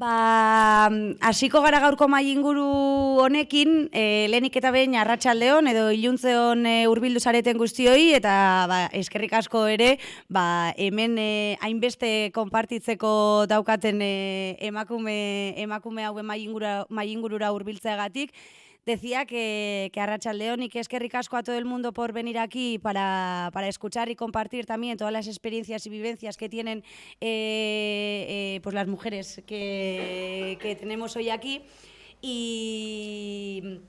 Hasiko gara gaurko mahai inguru honekin, lehenik eta behin arratsaldeon edo iluntzeon hurbildu zareten guztioi, eta eskerrik asko ere, hemen hainbeste konpartitzeko daukaten emakume hauen mahai ingurura hurbiltzeagatik. Decía que arratsaldeon y que eskerrik asko a todo el mundo por venir aquí para escuchar y compartir también todas las experiencias y vivencias que tienen pues las mujeres que tenemos hoy aquí. Y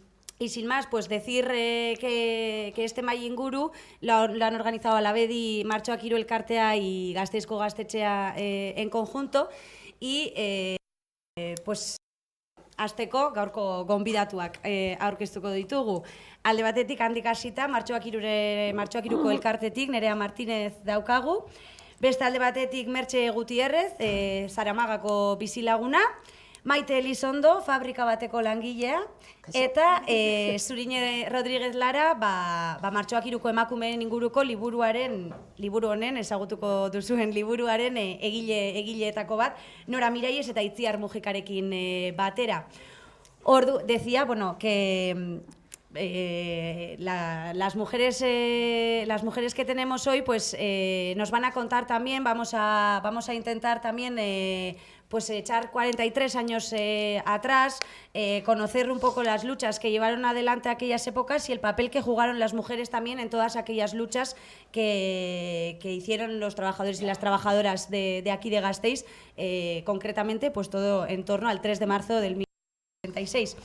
sin más, pues decir que este mahai inguru lo han organizado Alabedi, Martxoak Hiru Elkartea y Gasteizko Gaztetxea en conjunto. Y pues hasteko gaurko gonbidatuak aurkeztuko ditugu. Alde batetik handik hasita Martxoak Hiruko Elkartetik Nerea Martinez daukagu. Beste alde batetik Mertxe Gutierrez, Zaramagako bizilaguna. Maite Elizondo, fabrika bateko langilea, eta Zurine Rodríguez Lara, Martxoak Hiruko emakumeen inguruko liburu honen, ezagutuko duzuen liburuaren egileetako bat, Nora Miraiez eta Itziar Mujikarekin batera. Decía, bueno, que las mujeres que tenemos hoy, pues nos van a contar también, vamos a intentar también pues echar 43 años atrás, conocer un poco las luchas que llevaron adelante aquellas épocas y el papel que jugaron las mujeres también en todas aquellas luchas que hicieron los trabajadores y las trabajadoras de aquí de Gasteiz, concretamente pues todo en torno al 3 de marzo del 1936.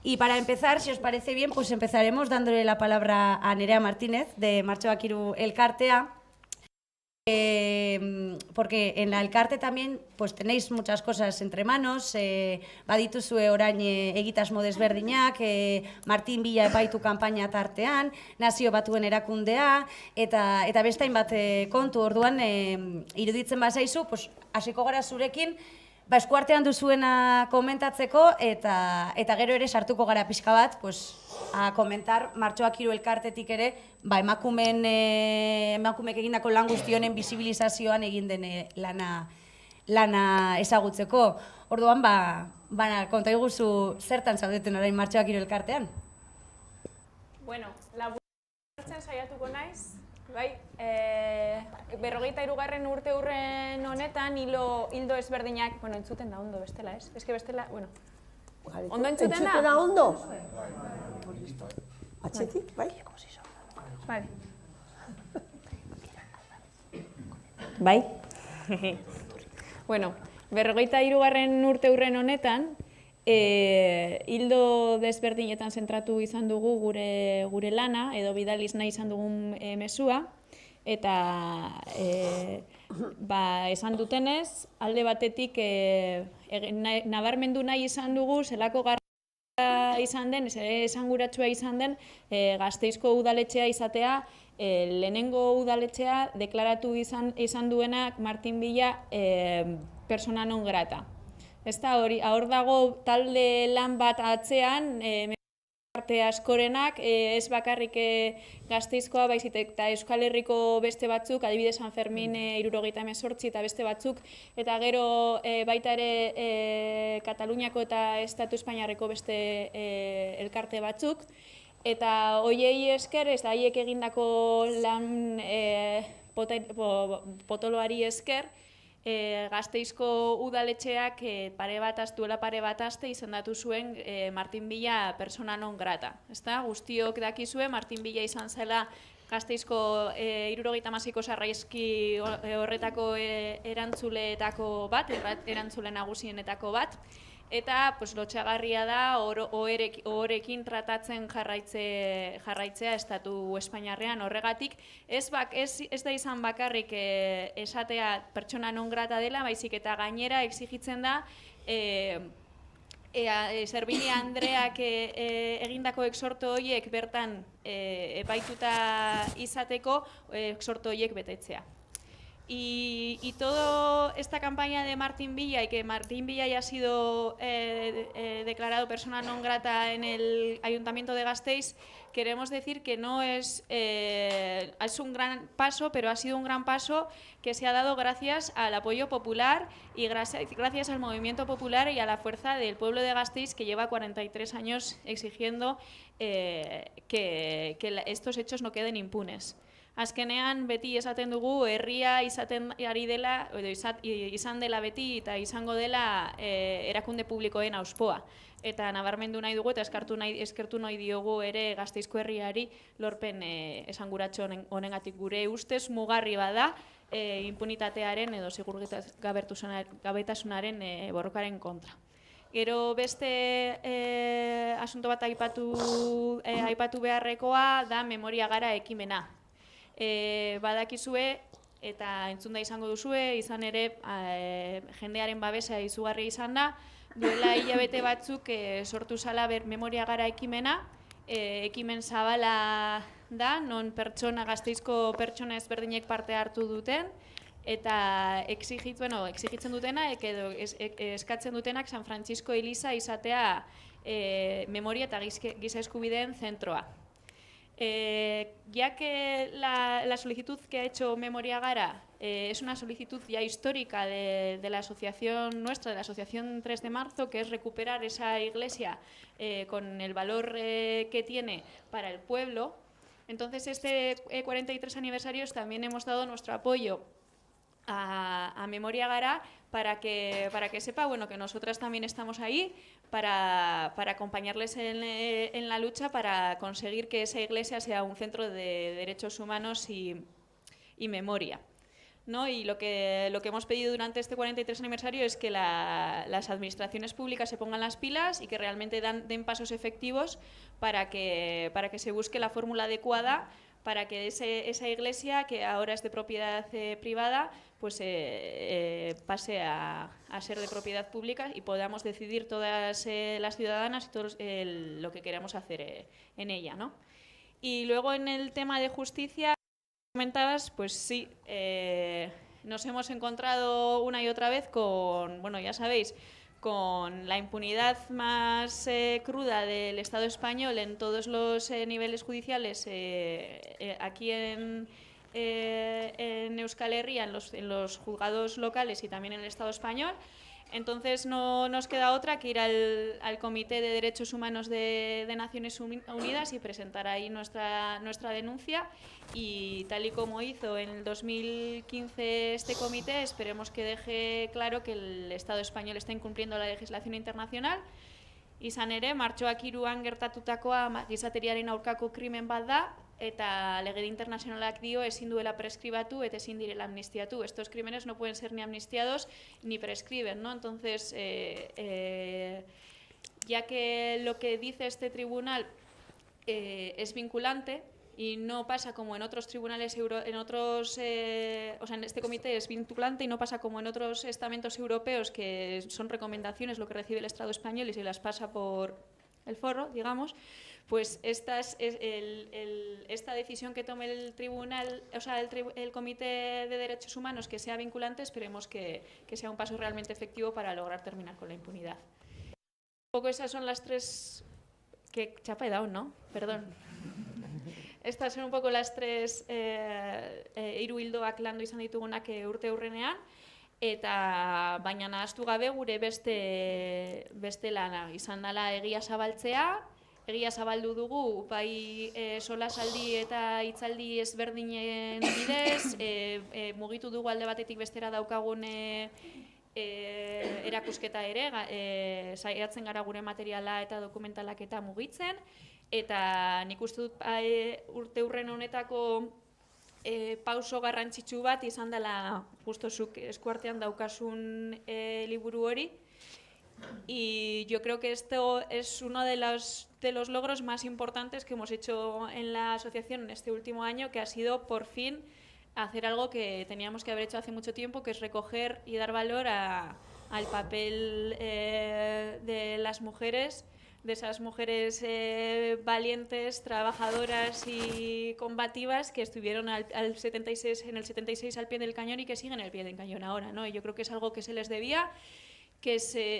Y para empezar, si os parece bien, pues empezaremos dándole la palabra a Nerea Martínez de Martxoak Hiru Elkartea, porque en la Elkarte también pues tenéis muchas cosas entre manos, badituzue orain egitasmo desberdinak, Martin Villa epaitu kanpaina tartean, Nazio Batuen erakundea, eta beste hainbat kontu. Orduan iruditzen bazaizu, pues hasiko gara zurekin, eskuartean duzuena komentatzeko, eta gero ere sartuko gara pixka bat, pues, a comentar Martxoak Hiru Elkartetik ere, emakumeek egindako lan guztionen bisibilizazioan egin den lana ezagutzeko. Orduan, konta iguzu zertan zaudeten orain Martxoak Hiru Elkartean? Bueno, laburtzen saiatuko naiz, bai, 43. urte hurren honetan hildo ezberdinak, bueno, entzuten da ondo bestela, ez? Ez que bestela, bueno, ondo entzuten da? Entzuten da ondo? Atxetik, bai? Vale. Bai? Bueno, 43. urte hurren honetan, hildo desberdinetan zentratu izan dugu gure lana, edo bidaliz nahi izan dugun mezua, eta esan dutenez, alde batetik nabarmendu nahi izan dugu, zelako garrantzitsua izan den, esanguratsua izan den, Gasteizko udaletxea izatea, lehenengo udaletxea deklaratu izan duenak Martin Villa persona non grata. Hor dago talde lan bat atzean, arte askorenak, ez bakarrik Gasteizkoa, baizik eta Euskal Herriko beste batzuk, adibidez San Fermin 78 eta beste batzuk, eta gero baita ere Kataluniako eta Estatu Espainiarreko beste elkarte batzuk, eta hoiei esker, ez da haiek egindako lan potoloari esker, Gasteizko udaletxeak duela pare bat aste izendatu zuen Martin Villa persona non grata. Guztiok dakizue, Martin Villa izan zela Gasteizko 76ko sarraizki horretako erantzuleetako bat, erantzule nagusienetako bat, eta lotxagarria da ohorekin tratatzen jarraitzea Estatu Espainiarrean. Horregatik, ez da izan bakarrik esatea pertsona non grata dela, baizik eta gainera exigitzen da Zerbini Andreak egindako exhorto horiek bertan epaituta izateko exhorto horiek betetzea. Y toda esta campaña de Martín Villa, y que Martín Villa haya sido declarado persona non grata en el Ayuntamiento de Gasteiz, queremos decir que no es un gran paso, pero ha sido un gran paso que se ha dado gracias al apoyo popular y gracias al movimiento popular y a la fuerza del pueblo de Gasteiz, que lleva 43 años exigiendo que estos hechos no queden impunes. Azkenean beti esaten dugu herria izaten ari dela, edo izan dela beti eta izango dela erakunde publikoen auspoa. Eta nabarmendu nahi dugu eta eskertu nahi diogu ere Gasteizko herriari lorpen esanguratxo honengatik. Gure ustez mugarri bada impunitatearen edo segurgabetasunaren borrokaren kontra. Gero beste asunto bat aipatu beharrekoa da Memoria Gara ekimena. Badakizue eta entzunda izango duzue, izan ere jendearen babesa izugarri izan da, duela hilabete batzuk sortu zala Memoria Gara ekimena, ekimen zabala da, non Gasteizko pertsona ezberdinek parte hartu duten, eta exigitzen dutena, edo eskatzen dutenak San Francisco Eliza izatea memoria eta giza eskubideen zentroa. Ya que la solicitud que ha hecho Memoria Gara es una solicitud ya histórica de la asociación nuestra, de la asociación 3 de marzo, que es recuperar esa iglesia con el valor que tiene para el pueblo, entonces este 43 aniversarios también hemos dado nuestro apoyo a Memoria Gara para que sepa que nosotras también estamos ahí para acompañarles en la lucha para conseguir que esa iglesia sea un centro de derechos humanos y memoria, ¿no? Y lo que hemos pedido durante este 43 aniversario es que las administraciones públicas se pongan las pilas y que realmente den pasos efectivos para que se busque la fórmula adecuada para que esa iglesia, que ahora es de propiedad privada, pues pase a ser de propiedad pública y podamos decidir todas las ciudadanas y todos lo que queramos hacer en ella, ¿no? Y luego en el tema de justicia, comentabas, pues sí, nos hemos encontrado una y otra vez con, ya sabéis, con la impunidad más cruda del Estado español en todos los niveles judiciales, aquí en Euskal Herria, en los juzgados locales y también en el Estado español. Entonces no nos queda otra que ir al Comité de Derechos Humanos de Naciones Unidas y presentar ahí nuestra denuncia, y tal y como hizo en el 2015 este comité, esperemos que deje claro que el Estado español está incumpliendo la legislación internacional. Izan ere, martxoak 3an gertatutakoa gizateriaren aurkako krimen bat da, eta legedi internacionalak dio ezin duela preskribatu eta ezin direla amnistiatu. Estos crímenes no pueden ser ni amnistiados ni prescriben, ¿no? Entonces, ya que lo que dice este tribunal es vinculante y no pasa como en otros tribunales en este comité es vinculante y no pasa como en otros estamentos europeos, que son recomendaciones lo que recibe el Estado español y se las pasa por el forro, digamos, pues esta decisión que tome el tribunal, el Comité de Derechos Humanos, que sea vinculante, esperemos que sea un paso realmente efectivo para lograr terminar con la impunidad. Un poco esas son las tres... Que chapa he dado, ¿no? Perdón. Estas son un poco las tres hiru ildoak landu izan ditugunak urte hurrenean, eta baina nahaztu gabe gure beste lana izan dela egia zabaltzea. Egia zabaldu dugu, bai solasaldi eta hitzaldi ezberdinen bidez, mugitu dugu alde batetik bestera daukagun erakusketa ere, saiatzen gara gure materiala eta dokumentalak eta mugitzen, eta nik uste dut urte hurren honetako pauso garrantzitsu bat izan dela justo zuk eskuartean daukasun liburu hori. Y yo creo que esto es uno de los logros más importantes que hemos hecho en la asociación en este último año, que ha sido por fin hacer algo que teníamos que haber hecho hace mucho tiempo, que es recoger y dar valor al papel de las mujeres de esas mujeres valientes, trabajadoras y combativas que estuvieron en el 76 al pie del cañón y que siguen al pie del cañón ahora, ¿no? Y yo creo que es algo que se les debía,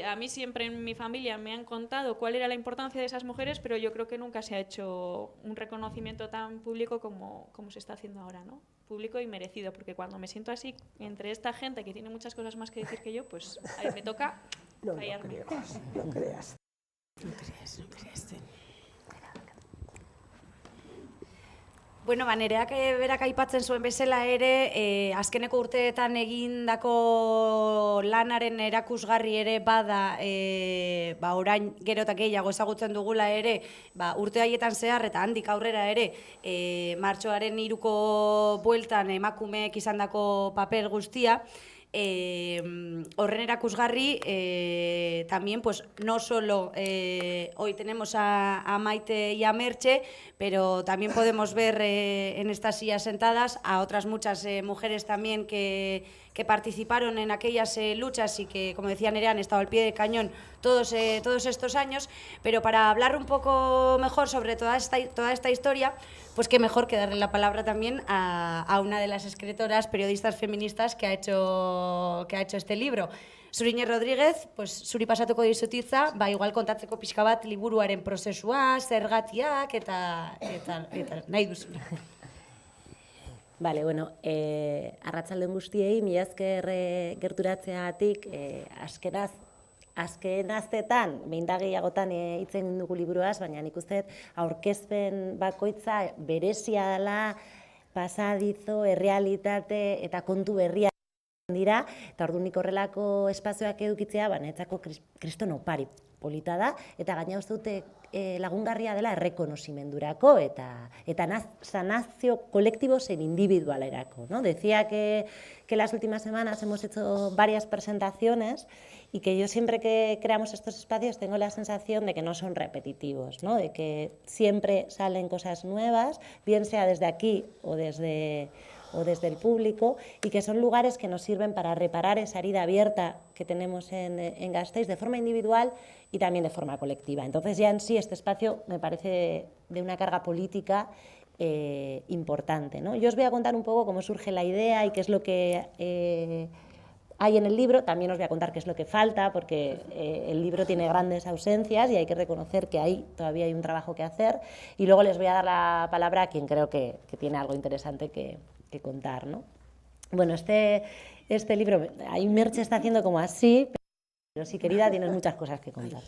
a mí siempre en mi familia me han contado cuál era la importancia de esas mujeres, pero yo creo que nunca se ha hecho un reconocimiento tan público como se está haciendo ahora, ¿no? Público y merecido, porque cuando me siento así entre esta gente que tiene muchas cosas más que decir que yo, pues ahí me toca fallarme. No creas. Bueno, nereak berak aipatzen zuen bezala ere, azkeneko urteetan egindako lanaren erakusgarri ere bada, orain gero eta gehiago ezagutzen dugula ere, urte haietan zehar eta handik aurrera ere, martxoaren 3ko bueltan emakumeek izandako paper guztia, horren erakusgarri, también pues no solo hoy tenemos a Maite y a Merche, pero también podemos ver en estas sillas sentadas a otras muchas mujeres también que participaron en aquellas luchas y que, como decía Nerea, han estado al pie del cañón todos estos años. Pero para hablar un poco mejor sobre toda esta historia, pues qué mejor que darle la palabra también a una de las escritoras, periodistas feministas que ha hecho este libro. Zuriñe Rodríguez, pues zuri pasatuko dizutitza, igual kontatzeko pixka bat liburuaren prozesua, zergatiak eta nahi duzuna. Vale, bueno, arratsalden guztiei, mila esker gerturatzeagatik, azken astetan, behin da gehiagotan hitz egin dugu liburuaz, baina nik uste aurkezpen bakoitza berezia dela, pasadizo, errealitate eta kontu berria dira, eta orduan nik horrelako espazioak edukitzea, netzako kriston opari polita da, eta gaina uste dute lagungarria dela errekonozimendurako eta sanazio kolektibo zein individualerako, ¿no? Decía que las últimas semanas hemos hecho varias presentaciones y que yo siempre que creamos estos espacios tengo la sensación de que no son repetitivos, ¿no? De que siempre salen cosas nuevas, bien sea desde aquí o desde el público, y que son lugares que nos sirven para reparar esa herida abierta que tenemos en Gasteiz de forma individual y también de forma colectiva. Entonces ya en sí este espacio me parece de una carga política importante, ¿no? Yo os voy a contar un poco cómo surge la idea y qué es lo que hay en el libro. También os voy a contar qué es lo que falta, porque el libro tiene grandes ausencias y hay que reconocer que ahí todavía hay un trabajo que hacer. Y luego les voy a dar la palabra a quien creo que tiene algo interesante que contar, ¿no? Bueno, este libro, ahí Merche está haciendo como así, pero sí, querida, tienes muchas cosas que contar.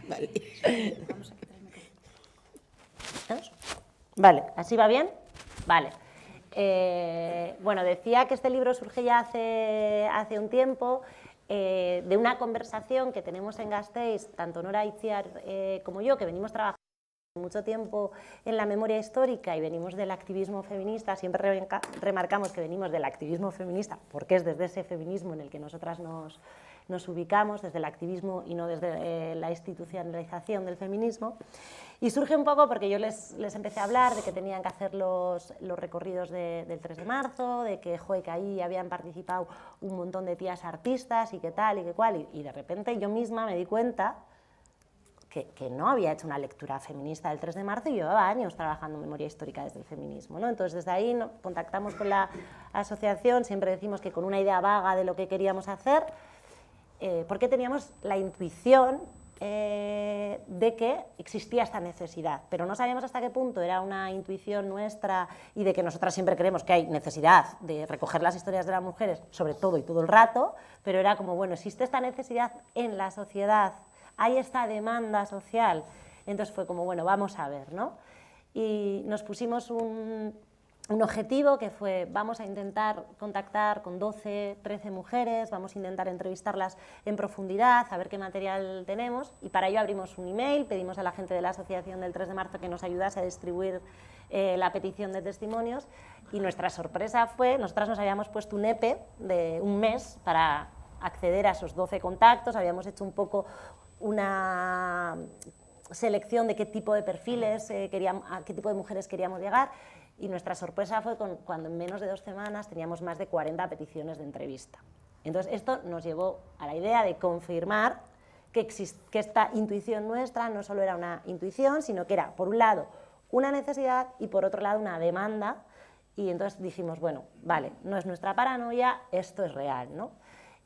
Vale. Vale, ¿así va bien? Vale. Bueno, decía que este libro surge ya hace un tiempo de una conversación que tenemos en Gasteiz, tanto Nora Itziar como yo, que venimos trabajando mucho tiempo en la memoria histórica y venimos del activismo feminista. Siempre remarcamos que venimos del activismo feminista porque es desde ese feminismo en el que nosotras nos ubicamos, desde el activismo y no desde la institucionalización del feminismo. Y surge un poco porque yo les empecé a hablar de que tenían que hacer los recorridos del 3 de marzo, de que ahí habían participado un montón de tías artistas y qué tal y qué cual, y de repente yo misma me di cuenta que no había hecho una lectura feminista del 3 de marzo y llevaba años trabajando en memoria histórica desde el feminismo, ¿no? Entonces desde ahí contactamos con la asociación, siempre decimos que con una idea vaga de lo que queríamos hacer, porque teníamos la intuición de que existía esta necesidad, pero no sabíamos hasta qué punto era una intuición nuestra y de que nosotras siempre creemos que hay necesidad de recoger las historias de las mujeres, sobre todo y todo el rato, pero era como, bueno, existe esta necesidad en la sociedad, hay esta demanda social, entonces fue como, bueno, vamos a ver, ¿no? Y nos pusimos un objetivo que fue, vamos a intentar contactar con 12, 13 mujeres, vamos a intentar entrevistarlas en profundidad, a ver qué material tenemos, y para ello abrimos un email, pedimos a la gente de la asociación del 3 de marzo que nos ayudase a distribuir la petición de testimonios, y nuestra sorpresa fue, nosotras nos habíamos puesto un EPE de un mes para acceder a esos 12 contactos, habíamos hecho un poco una selección de qué tipo de perfiles, a qué tipo de mujeres queríamos llegar, y nuestra sorpresa fue cuando en menos de 2 semanas teníamos más de 40 peticiones de entrevista. Entonces esto nos llevó a la idea de confirmar que esta intuición nuestra no solo era una intuición, sino que era, por un lado, una necesidad y por otro lado una demanda, y entonces dijimos, bueno, vale, no es nuestra paranoia, esto es real, ¿no?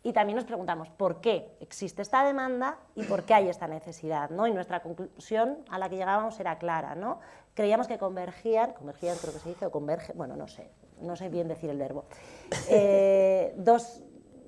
Y también nos preguntamos por qué existe esta demanda y por qué hay esta necesidad, ¿no? Y nuestra conclusión a la que llegábamos era clara, ¿no? Creíamos que convergían creo que se dice, o converge, bueno, no sé bien decir el verbo,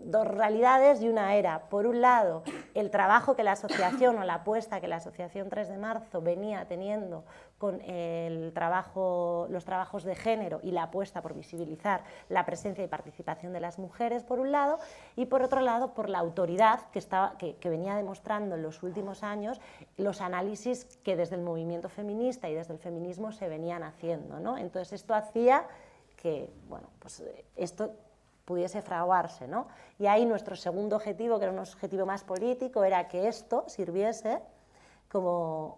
dos realidades, y una era, por un lado, el trabajo que la asociación o la apuesta que la Asociación 3 de Marzo venía teniendo con los trabajos de género y la apuesta por visibilizar la presencia y participación de las mujeres, por un lado, y por otro lado, por la autoridad que venía demostrando en los últimos años los análisis que desde el movimiento feminista y desde el feminismo se venían haciendo, ¿no? Entonces, esto hacía que, bueno, pues esto pudiese fraguarse, ¿no? Y ahí nuestro segundo objetivo, que era un objetivo más político, era que esto sirviese como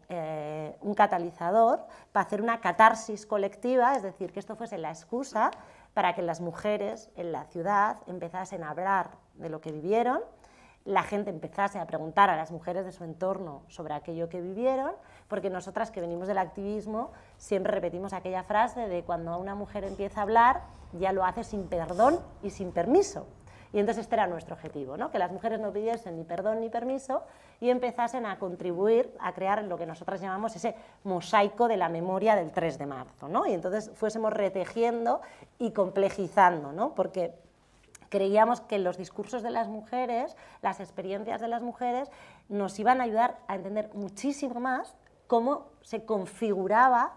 un catalizador para hacer una catarsis colectiva, es decir, que esto fuese la excusa para que las mujeres en la ciudad empezasen a hablar de lo que vivieron, la gente empezase a preguntar a las mujeres de su entorno sobre aquello que vivieron, porque nosotras que venimos del activismo siempre repetimos aquella frase de cuando una mujer empieza a hablar ya lo hace sin perdón y sin permiso. Y entonces este era nuestro objetivo, ¿no? Que las mujeres no pidiesen ni perdón ni permiso y empezasen a contribuir a crear lo que nosotras llamamos ese mosaico de la memoria del 3 de marzo, ¿no? Y entonces fuésemos retejiendo y complejizando, ¿no? Porque creíamos que los discursos de las mujeres, las experiencias de las mujeres, nos iban a ayudar a entender muchísimo más cómo se configuraba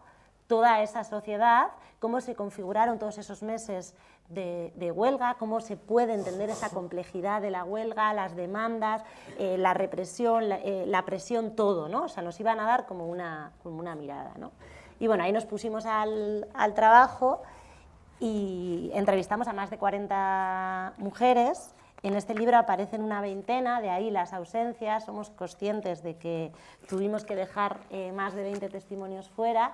toda esa sociedad, cómo se configuraron todos esos meses de huelga, cómo se puede entender esa complejidad de la huelga, las demandas, la represión, la presión, todo, ¿no? O sea, nos iban a dar como una mirada, ¿no? Y bueno, ahí nos pusimos al trabajo y entrevistamos a más de 40 mujeres. En este libro aparecen una veintena, de ahí las ausencias, somos conscientes de que tuvimos que dejar más de 20 testimonios fuera.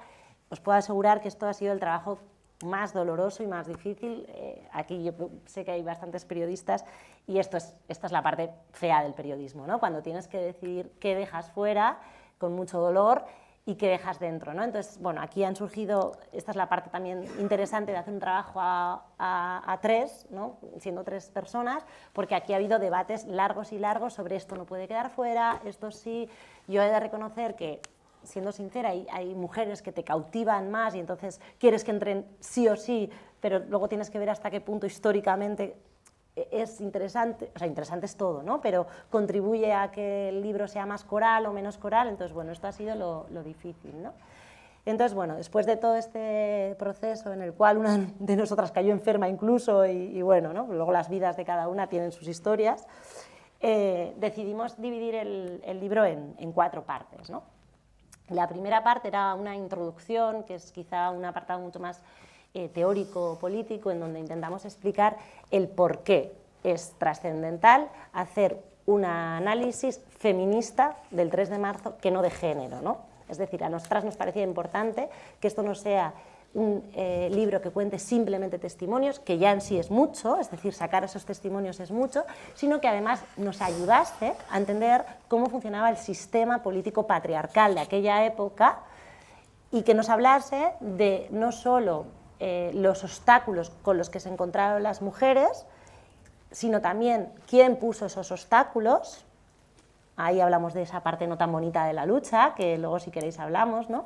Os puedo asegurar que esto ha sido el trabajo más doloroso y más difícil. Aquí yo sé que hay bastantes periodistas y esta es la parte fea del periodismo, ¿no? Cuando tienes que decidir qué dejas fuera con mucho dolor y qué dejas dentro, ¿no? Entonces, bueno, aquí han surgido, esta es la parte también interesante de hacer un trabajo a tres, ¿no? Siendo 3 personas, porque aquí ha habido debates largos y largos sobre esto no puede quedar fuera, esto sí. Yo he de reconocer que, siendo sincera, hay mujeres que te cautivan más y entonces quieres que entren sí o sí, pero luego tienes que ver hasta qué punto históricamente es interesante, o sea, interesante es todo, ¿no? Pero contribuye a que el libro sea más coral o menos coral, entonces, bueno, esto ha sido lo difícil, ¿no? Entonces, bueno, después de todo este proceso en el cual una de nosotras cayó enferma incluso y bueno, ¿no? Luego las vidas de cada una tienen sus historias, decidimos dividir el libro en 4 partes, ¿no? La primera parte era una introducción, que es quizá un apartado mucho más teórico, político, en donde intentamos explicar el por qué es trascendental hacer un análisis feminista del 3 de marzo que no de género, ¿no? Es decir, a nosotras nos parecía importante que esto no sea un libro que cuente simplemente testimonios, que ya en sí es mucho, es decir, sacar esos testimonios es mucho, sino que además nos ayudase a entender cómo funcionaba el sistema político patriarcal de aquella época y que nos hablase de no solo los obstáculos con los que se encontraron las mujeres, sino también quién puso esos obstáculos. Ahí hablamos de esa parte no tan bonita de la lucha, que luego si queréis hablamos, ¿no?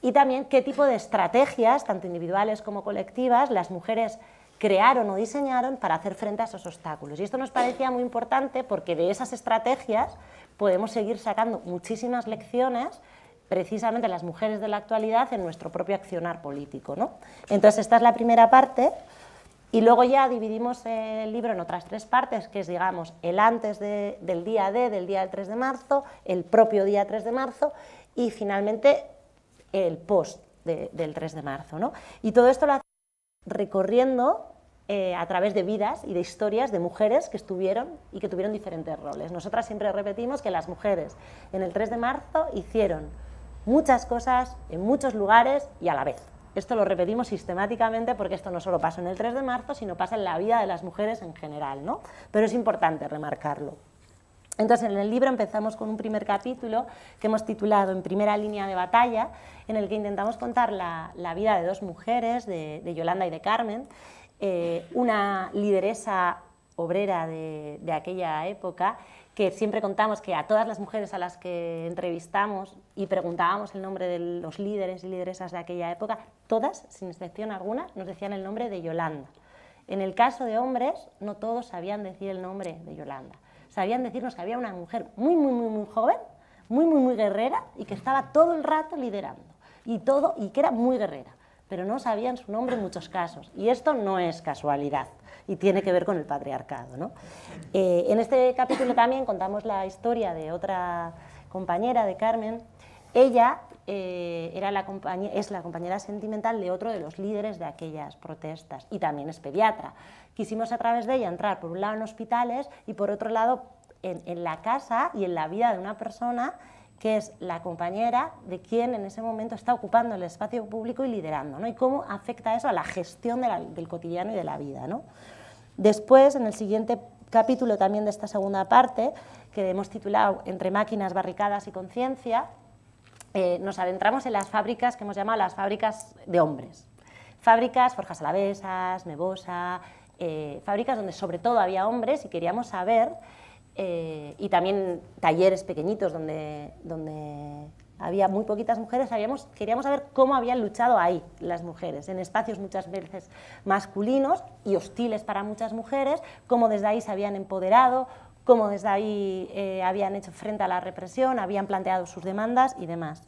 Y también qué tipo de estrategias, tanto individuales como colectivas, las mujeres crearon o diseñaron para hacer frente a esos obstáculos. Y esto nos parecía muy importante porque de esas estrategias podemos seguir sacando muchísimas lecciones, precisamente las mujeres de la actualidad, en nuestro propio accionar político, ¿no? Entonces, esta es la primera parte. Y luego ya dividimos el libro en otras 3 partes, que es, digamos, el antes del día D, del día del 3 de marzo, el propio día 3 de marzo y finalmente el post del 3 de marzo, ¿no? Y todo esto lo hacemos recorriendo a través de vidas y de historias de mujeres que estuvieron y que tuvieron diferentes roles. Nosotras siempre repetimos que las mujeres en el 3 de marzo hicieron muchas cosas en muchos lugares y a la vez. Esto lo repetimos sistemáticamente porque esto no solo pasa en el 3 de marzo, sino pasa en la vida de las mujeres en general, ¿no? Pero es importante remarcarlo. Entonces, en el libro empezamos con un primer capítulo que hemos titulado En primera línea de batalla, en el que intentamos contar la vida de dos mujeres, de Yolanda y de Carmen, una lideresa obrera de aquella época, que siempre contamos que a todas las mujeres a las que entrevistamos y preguntábamos el nombre de los líderes y lideresas de aquella época, todas, sin excepción alguna, nos decían el nombre de Yolanda. En el caso de hombres, no todos sabían decir el nombre de Yolanda. Sabían decirnos que había una mujer muy joven, muy guerrera, y que estaba todo el rato liderando, y que era muy guerrera, pero no sabían su nombre en muchos casos. Y esto no es casualidad, y tiene que ver con el patriarcado, ¿no? En este capítulo también contamos la historia de otra compañera, de Carmen. Ella es la compañera sentimental de otro de los líderes de aquellas protestas, y también es pediatra. Quisimos a través de ella entrar por un lado en hospitales y por otro lado en la casa y en la vida de una persona que es la compañera de quien en ese momento está ocupando el espacio público y liderando, ¿no? Y cómo afecta eso a la gestión del cotidiano y de la vida, ¿no? Después, en el siguiente capítulo también de esta segunda parte, que hemos titulado Entre máquinas, barricadas y conciencia, nos adentramos en las fábricas que hemos llamado las fábricas de hombres. Fábricas, Forjas Alavesas, Nevosa, fábricas donde sobre todo había hombres, y queríamos saber, y también talleres pequeñitos donde había muy poquitas mujeres, queríamos saber cómo habían luchado ahí las mujeres, en espacios muchas veces masculinos y hostiles para muchas mujeres, cómo desde ahí se habían empoderado, cómo desde ahí habían hecho frente a la represión, habían planteado sus demandas y demás.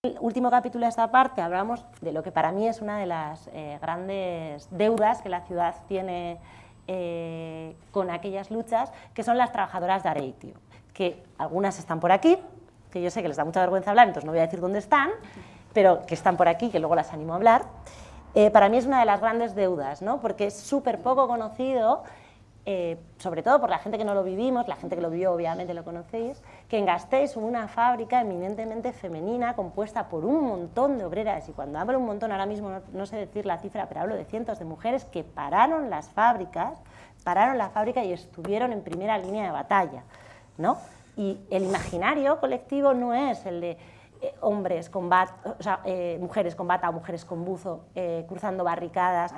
En el último capítulo de esta parte hablamos de lo que para mí es una de las grandes deudas que la ciudad tiene con aquellas luchas, que son las trabajadoras de Areitio, que algunas están por aquí, que yo sé que les da mucha vergüenza hablar, entonces no voy a decir dónde están, pero que están por aquí, que luego las animo a hablar. Para mí es una de las grandes deudas, ¿no? Porque es súper poco conocido, sobre todo por la gente que no lo vivimos, la gente que lo vivió obviamente lo conocéis, que en Gasteiz hubo una fábrica eminentemente femenina compuesta por un montón de obreras, y cuando hablo un montón ahora mismo no sé decir la cifra, pero hablo de cientos de mujeres que pararon la fábrica y estuvieron en primera línea de batalla, ¿no? Y el imaginario colectivo no es el de hombres con bata, o sea, mujeres con bata o mujeres con buzo, cruzando barricadas,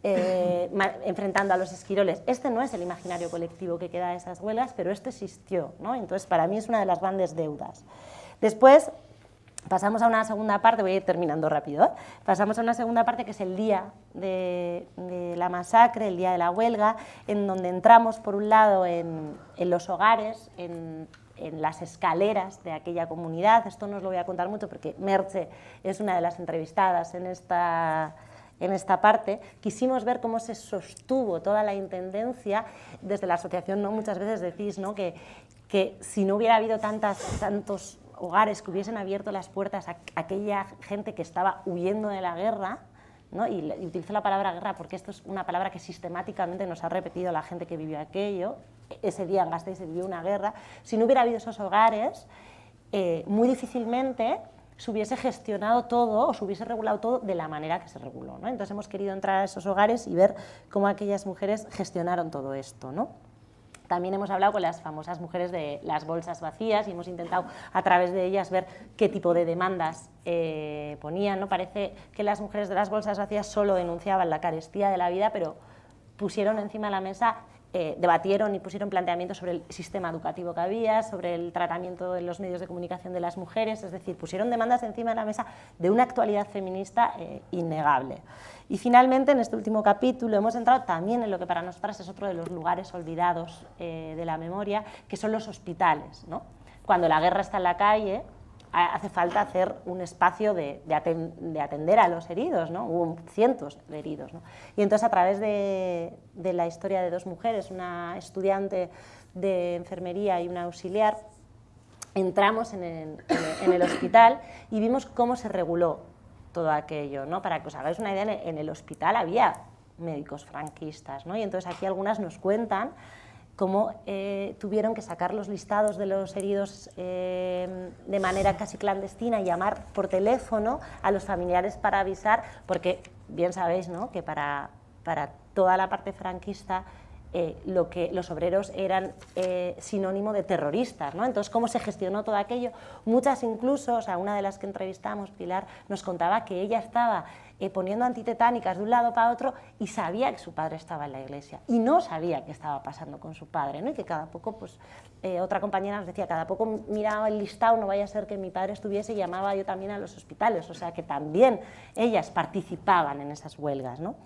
enfrentando a los esquiroles. Este no es el imaginario colectivo que queda de esas huelgas, pero esto existió, ¿no? Entonces, para mí es una de las grandes deudas. Después pasamos a una segunda parte, voy a ir terminando rápido, ¿eh? Pasamos a una segunda parte que es el día de la masacre, el día de la huelga, en donde entramos por un lado en los hogares, en las escaleras de aquella comunidad. Esto no os lo voy a contar mucho porque Merche es una de las entrevistadas en esta parte. Quisimos ver cómo se sostuvo toda la intendencia. Desde la asociación, ¿no? Muchas veces decís, ¿no? que si no hubiera habido tantos hogares que hubiesen abierto las puertas a aquella gente que estaba huyendo de la guerra, ¿no? Y utilizo la palabra guerra porque esto es una palabra que sistemáticamente nos ha repetido la gente que vivió aquello. Ese día en Gasteiz se vivió una guerra. Si no hubiera habido esos hogares, muy difícilmente se hubiese gestionado todo o se hubiese regulado todo de la manera que se reguló, ¿no? Entonces hemos querido entrar a esos hogares y ver cómo aquellas mujeres gestionaron todo esto, ¿no? También hemos hablado con las famosas mujeres de las bolsas vacías y hemos intentado a través de ellas ver qué tipo de demandas ponían, ¿no? Parece que las mujeres de las bolsas vacías solo denunciaban la carestía de la vida, pero pusieron encima de la mesa, debatieron y pusieron planteamientos sobre el sistema educativo que había, sobre el tratamiento de los medios de comunicación de las mujeres, es decir, pusieron demandas encima de la mesa de una actualidad feminista innegable. Y finalmente, en este último capítulo, hemos entrado también en lo que para nosotras es otro de los lugares olvidados de la memoria, que son los hospitales, ¿no? Cuando la guerra está en la calle, hace falta hacer un espacio de atender a los heridos, ¿no? Hubo cientos de heridos, ¿no? Y entonces, a través de la historia de dos mujeres, una estudiante de enfermería y una auxiliar, entramos en el hospital y vimos cómo se reguló todo aquello, ¿no? Para que os hagáis una idea, en el hospital había médicos franquistas, ¿no? Y entonces aquí algunas nos cuentan cómo tuvieron que sacar los listados de los heridos de manera casi clandestina y llamar por teléfono a los familiares para avisar, porque bien sabéis, ¿no? Que para toda la parte franquista los obreros eran sinónimo de terroristas, ¿no? Entonces, ¿cómo se gestionó todo aquello? Muchas incluso, o sea, una de las que entrevistamos, Pilar, nos contaba que ella estaba poniendo antitetánicas de un lado para otro y sabía que su padre estaba en la iglesia y no sabía qué estaba pasando con su padre, ¿no? Y que cada poco, pues, otra compañera nos decía, cada poco miraba el listado, no vaya a ser que mi padre estuviese, y llamaba yo también a los hospitales, o sea, que también ellas participaban en esas huelgas, ¿no?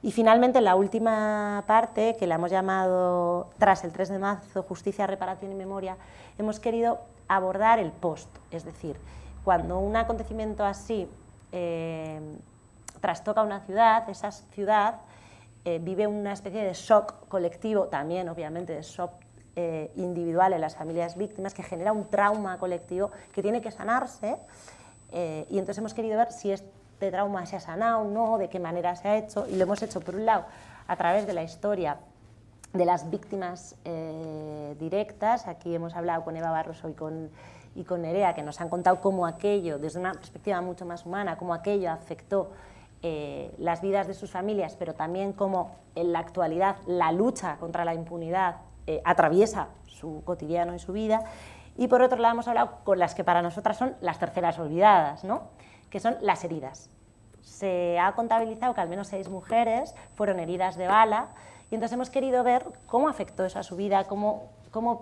Y finalmente, la última parte, que la hemos llamado, tras el 3 de marzo, Justicia, Reparación y Memoria, hemos querido abordar el post, es decir, cuando un acontecimiento así trastoca una ciudad, esa ciudad vive una especie de shock colectivo, también obviamente de shock individual en las familias víctimas, que genera un trauma colectivo que tiene que sanarse, y entonces hemos querido ver si este trauma se ha sanado o no, de qué manera se ha hecho, y lo hemos hecho por un lado a través de la historia de las víctimas directas. Aquí hemos hablado con Eva Barroso y con Nerea, que nos han contado cómo aquello, desde una perspectiva mucho más humana, cómo aquello afectó las vidas de sus familias, pero también cómo en la actualidad la lucha contra la impunidad atraviesa su cotidiano y su vida. Y por otro lado hemos hablado con las que para nosotras son las terceras olvidadas, ¿no? Que son las heridas. Se ha contabilizado que al menos 6 mujeres fueron heridas de bala, y entonces hemos querido ver cómo afectó eso a su vida, cómo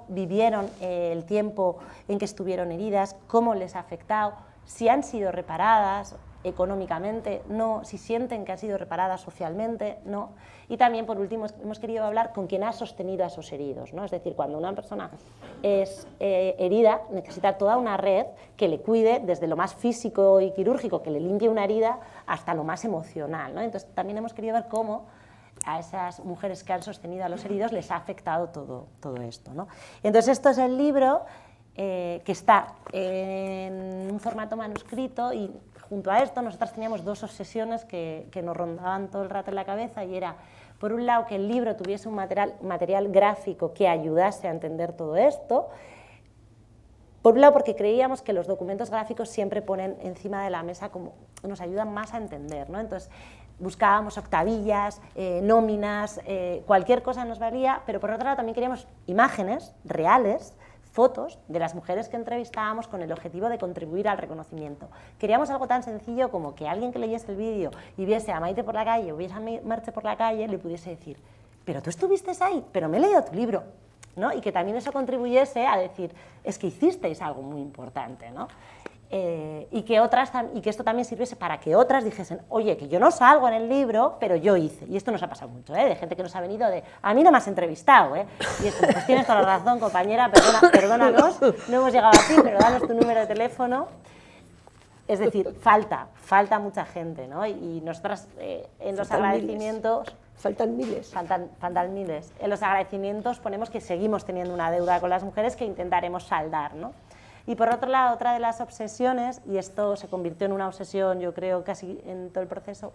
vivieron el tiempo en que estuvieron heridas, cómo les ha afectado, si han sido reparadas económicamente, no, si sienten que han sido reparadas socialmente, no. Y también, por último, hemos querido hablar con quien ha sostenido a esos heridos, ¿no? Es decir, cuando una persona es herida, necesita toda una red que le cuide, desde lo más físico y quirúrgico, que le limpie una herida, hasta lo más emocional, ¿no? Entonces, también hemos querido ver cómo a esas mujeres que han sostenido a los heridos les ha afectado todo esto, ¿no? Entonces, esto es el libro que está en un formato manuscrito, y junto a esto nosotras teníamos 2 obsesiones que nos rondaban todo el rato en la cabeza, y era, por un lado, que el libro tuviese un material gráfico que ayudase a entender todo esto. Por un lado, porque creíamos que los documentos gráficos siempre ponen encima de la mesa, como nos ayudan más a entender, ¿no? Entonces, buscábamos octavillas, nóminas, cualquier cosa nos valía, pero por otro lado también queríamos imágenes reales, fotos de las mujeres que entrevistábamos, con el objetivo de contribuir al reconocimiento. Queríamos algo tan sencillo como que alguien que leyese el vídeo y viese a Maite por la calle o viese a Merche por la calle, le pudiese decir, pero tú estuviste ahí, pero me he leído tu libro, ¿no? Y que también eso contribuyese a decir, es que hicisteis algo muy importante, ¿no? Y que esto también sirviese para que otras dijesen, oye, que yo no salgo en el libro, pero yo hice. Y esto nos ha pasado mucho, de gente que nos ha venido de, a mí no me has entrevistado, y esto, pues tienes toda la razón, compañera, perdónanos, no hemos llegado a ti, pero danos tu número de teléfono. Es decir, falta mucha gente, ¿no? Y nosotras en los agradecimientos... Faltan miles. Faltan miles. En los agradecimientos ponemos que seguimos teniendo una deuda con las mujeres que intentaremos saldar, ¿no? Y por otro lado, otra de las obsesiones, y esto se convirtió en una obsesión, yo creo, casi en todo el proceso,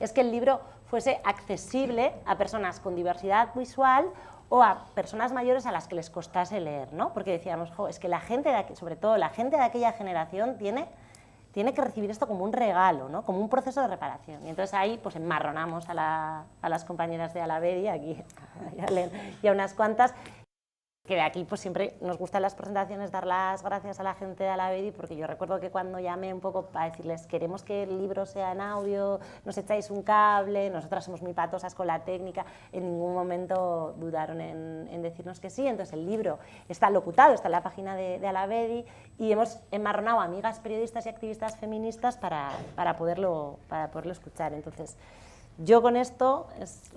es que el libro fuese accesible a personas con diversidad visual o a personas mayores a las que les costase leer, ¿no? Porque decíamos, es que la gente, sobre todo la gente de aquella generación, tiene que recibir esto como un regalo, ¿no? Como un proceso de reparación. Y entonces ahí pues enmarronamos a las compañeras de Alavedi, aquí y a unas cuantas, que de aquí pues siempre nos gustan las presentaciones dar las gracias a la gente de Alavedi, porque yo recuerdo que cuando llamé un poco para decirles queremos que el libro sea en audio, nos echáis un cable, nosotras somos muy patosas con la técnica, en ningún momento dudaron en decirnos que sí. Entonces el libro está locutado, está en la página de Alavedi, y hemos enmarronado a amigas periodistas y activistas feministas para poderlo escuchar. Entonces yo con esto, es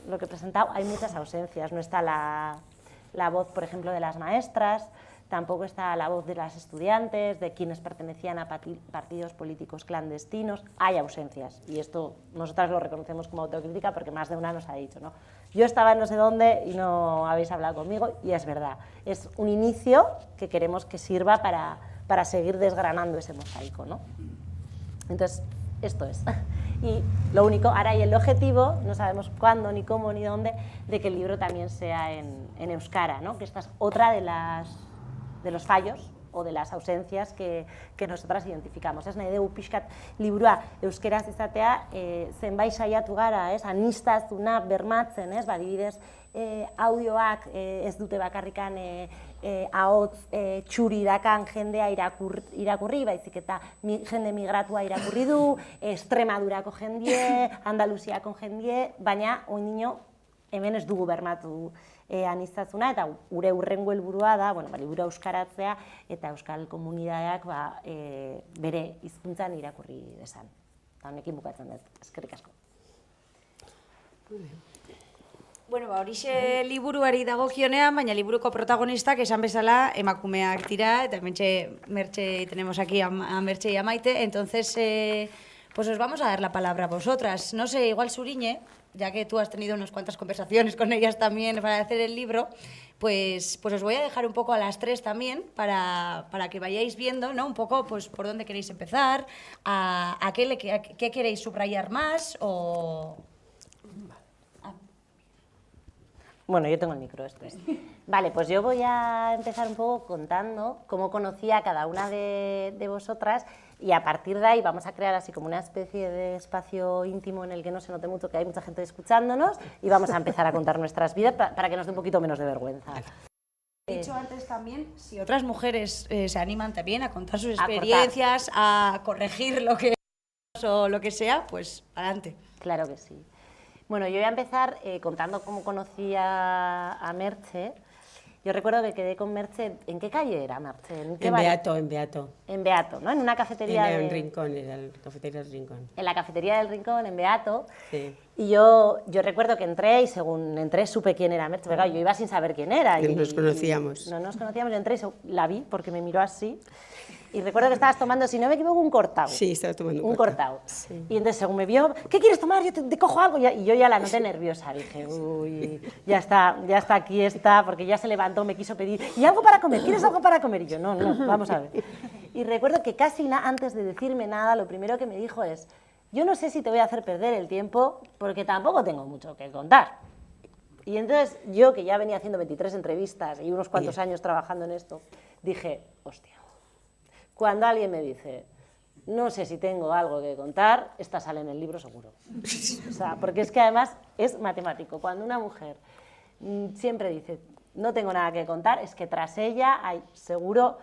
lo que he presentado, hay muchas ausencias, no está la voz, por ejemplo, de las maestras, tampoco está la voz de las estudiantes, de quienes pertenecían a partidos políticos clandestinos. Hay ausencias, y esto nosotras lo reconocemos como autocrítica, porque más de una nos ha dicho, ¿no? Yo estaba en no sé dónde y no habéis hablado conmigo, y es verdad. Es un inicio que queremos que sirva para seguir desgranando ese mosaico, ¿no? Entonces, esto es. Y lo único, ahora y el objetivo, no sabemos cuándo, ni cómo, ni dónde, de que el libro también sea en euskara, ¿no? Que esta es otra de los fallos o de las ausencias que nosotras identificamos. Ez nahi dugu pixkat liburua euskeraz izatea, zenbait saiatu gara, aniztasuna bermatzen, adibidez, audioak ez dute bakarrikan ahots txuri dakan jendea irakurri, baizik eta jende migratua irakurri du, Extremadurako jendie, Andaluziako jendie, baina oindino hemen ez dugu bermatu aniztasuna, eta gure hurrengo helburua da, liburu euskaratzea eta euskal komunidadeak bere hizkuntzan irakurri dezan. Eta honekin bukatzen dut, eskerrik asko. Bueno, horixe liburuari dagokionean, baina liburuko protagonistak esan bezala emakumeak dira, eta Merche tenemos aquí a Merche y a Maite, entonces pues os vamos a dar la palabra a vosotras. No sé, igual Suriñe, ya que tú has tenido unas cuantas conversaciones con ellas también para hacer el libro, pues os voy a dejar un poco a las tres también para que vayáis viendo, ¿no? Un poco pues por dónde queréis empezar, a qué queréis subrayar más o... Bueno, yo tengo el micro, esto es. Vale, pues yo voy a empezar un poco contando cómo conocí a cada una de vosotras y a partir de ahí vamos a crear así como una especie de espacio íntimo en el que no se note mucho que hay mucha gente escuchándonos y vamos a empezar a contar nuestras vidas para que nos dé un poquito menos de vergüenza. He dicho antes también, si otras mujeres se animan también a contar sus experiencias, a corregir lo que o lo que sea, pues adelante. Claro que sí. Bueno, yo voy a empezar contando cómo conocí a Merche. Yo recuerdo que quedé con Merche, ¿en qué calle era Merche? En Beato, en Beato. En Beato, ¿no? En una cafetería en el Rincón, era la cafetería del Rincón. En la cafetería del Rincón, en Beato. Sí. Y yo recuerdo que entré y según entré supe quién era Merche, pero yo iba sin saber quién era. No nos conocíamos. No nos conocíamos, yo entré y la vi porque me miró así. Y recuerdo que estabas tomando, si no me equivoco, un cortado. Sí, estaba tomando un cortado. Sí. Y entonces, según me vio, ¿qué quieres tomar? Yo te cojo algo. Y yo ya la noté nerviosa. Dije, uy, ya está, aquí está, porque ya se levantó, me quiso pedir, ¿y algo para comer? ¿Quieres algo para comer? Y yo, no, vamos a ver. Y recuerdo que casi antes de decirme nada, lo primero que me dijo es, yo no sé si te voy a hacer perder el tiempo, porque tampoco tengo mucho que contar. Y entonces, yo, que ya venía haciendo 23 entrevistas y unos cuantos años trabajando en esto, dije, hostia. Cuando alguien me dice, no sé si tengo algo que contar, esta sale en el libro seguro. O sea, porque es que además es matemático. Cuando una mujer siempre dice, no tengo nada que contar, es que tras ella hay seguro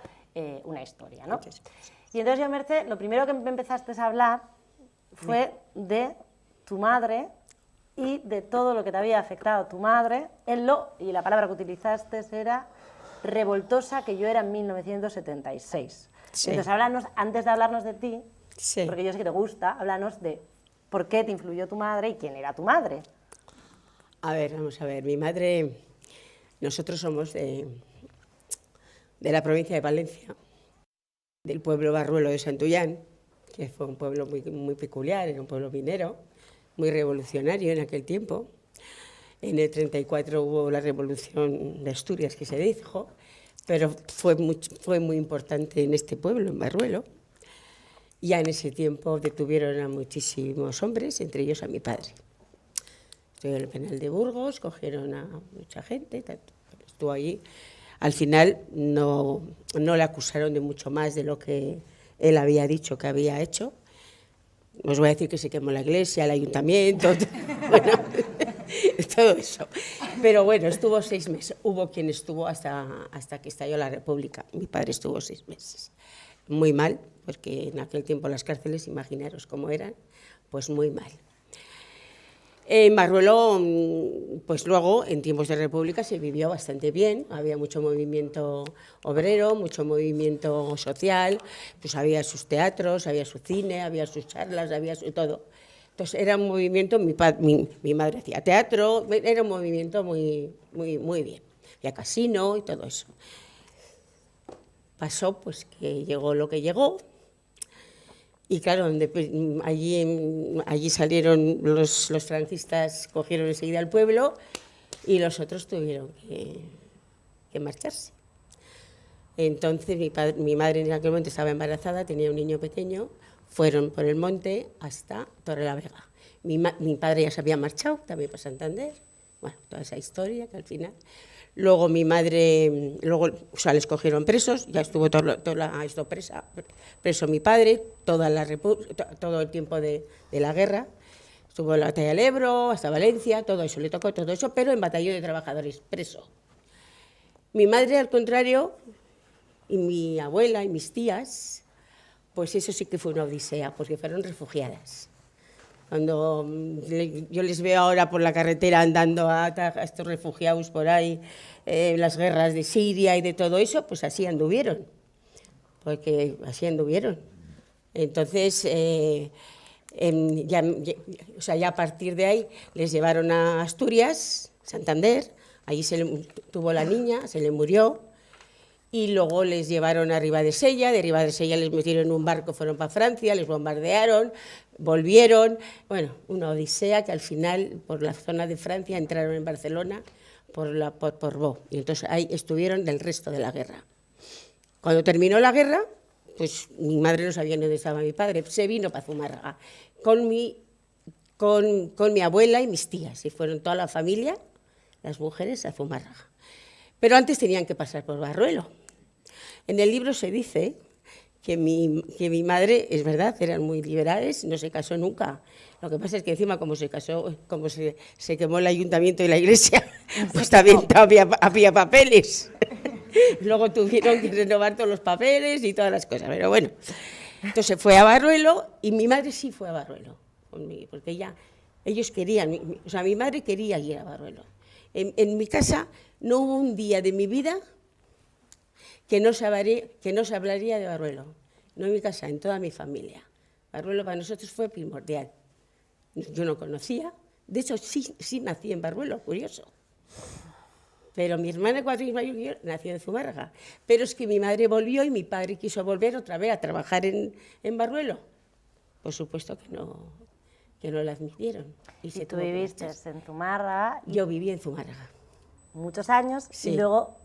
una historia, ¿no? Y entonces yo, Merche, lo primero que me empezaste a hablar fue de tu madre y de todo lo que te había afectado tu madre, y la palabra que utilizaste era revoltosa, que yo era en 1976. Sí. Entonces, antes de hablarnos de ti, sí, porque yo sé que te gusta, háblanos de por qué te influyó tu madre y quién era tu madre. A ver, vamos a ver, mi madre, nosotros somos de la provincia de Palencia, del pueblo Barruelo de Santullán, que fue un pueblo muy peculiar, era un pueblo minero, muy revolucionario en aquel tiempo. En el 34 hubo la revolución de Asturias, que se dijo, pero fue muy importante en este pueblo, en Barruelo. Ya en ese tiempo detuvieron a muchísimos hombres, entre ellos a mi padre. Estuvo en el penal de Burgos, cogieron a mucha gente, estuvo allí. Al final no le acusaron de mucho más de lo que él había dicho que había hecho. Os voy a decir que se quemó la iglesia, el ayuntamiento, bueno, todo eso. Pero bueno, estuvo 6 meses. Hubo quien estuvo hasta que estalló la República. Mi padre estuvo 6 meses. Muy mal, porque en aquel tiempo las cárceles, imaginaros cómo eran, pues muy mal. En Barruelo, pues luego, en tiempos de República, se vivió bastante bien, había mucho movimiento obrero, mucho movimiento social, pues había sus teatros, había su cine, había sus charlas, había todo. Entonces era un movimiento, mi madre hacía teatro, era un movimiento muy bien, había casino y todo eso. Pasó pues que llegó lo que llegó. Y claro, allí salieron los franquistas, cogieron enseguida al pueblo y los otros tuvieron que marcharse. Entonces mi madre en aquel momento estaba embarazada, tenía un niño pequeño, fueron por el monte hasta Torrelavega. Mi padre ya se había marchado, también para Santander, bueno, toda esa historia que al final... Luego mi madre, o sea, les cogieron presos, ya estuvo esto preso mi padre, todo el tiempo de la guerra. Estuvo en la batalla del Ebro, hasta Valencia, todo eso, le tocó todo eso, pero en batallón de trabajadores, preso. Mi madre, al contrario, y mi abuela y mis tías, pues eso sí que fue una odisea, porque fueron refugiadas. Cuando yo les veo ahora por la carretera andando a estos refugiados por ahí, las guerras de Siria y de todo eso, pues así anduvieron, porque así anduvieron. Entonces, ya a partir de ahí les llevaron a Asturias, Santander, allí tuvo la niña, se le murió, y luego les llevaron a Ribadesella, de Ribadesella les metieron en un barco, fueron para Francia, les bombardearon, volvieron, bueno, una odisea que al final por la zona de Francia entraron en Barcelona por Bo, y entonces ahí estuvieron del resto de la guerra. Cuando terminó la guerra, pues mi madre no sabía ni dónde estaba mi padre, se vino para Zumárraga con mi abuela y mis tías, y fueron toda la familia, las mujeres, a Zumárraga. Pero antes tenían que pasar por Barruelo. En el libro se dice que mi madre, es verdad, eran muy liberales, no se casó nunca. Lo que pasa es que encima, como se quemó el ayuntamiento y la iglesia, pues también había papeles. Luego tuvieron que renovar todos los papeles y todas las cosas, pero bueno. Entonces fue a Barruelo, y mi madre sí fue a Barruelo conmigo, porque ellos querían, o sea, mi madre quería ir a Barruelo. En mi casa no hubo un día de mi vida que no se hablaría de Barruelo. No en mi casa, en toda mi familia. Barruelo para nosotros fue primordial. Yo no conocía, de hecho sí nací en Barruelo, curioso. Pero mi hermana 4 años mayor que yo nació en Zumárraga. Pero es que mi madre volvió y mi padre quiso volver otra vez a trabajar en Barruelo. Por supuesto que no la admitieron. ¿Y tú viviste en Zumárraga? Yo viví en Zumárraga. Muchos años, sí. Y luego...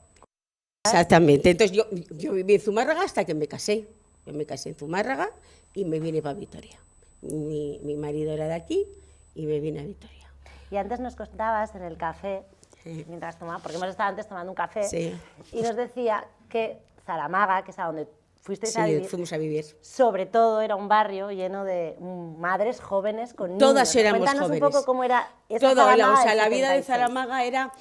Exactamente. Entonces yo viví en Zumárraga hasta que me casé. Yo me casé en Zumárraga y me vine para Vitoria. Mi marido era de aquí y me vine a Vitoria. Y antes nos contabas en el café, mientras tomaba, porque hemos estado antes tomando un café, sí. Y nos decía que Zaramaga, que es a donde fuisteis a vivir, fuimos a vivir. Sobre todo era un barrio lleno de madres jóvenes con niños. Todas éramos Cuéntanos jóvenes. Un poco cómo era esa Todo, Zaramaga. o sea, la vida de Zaramaga era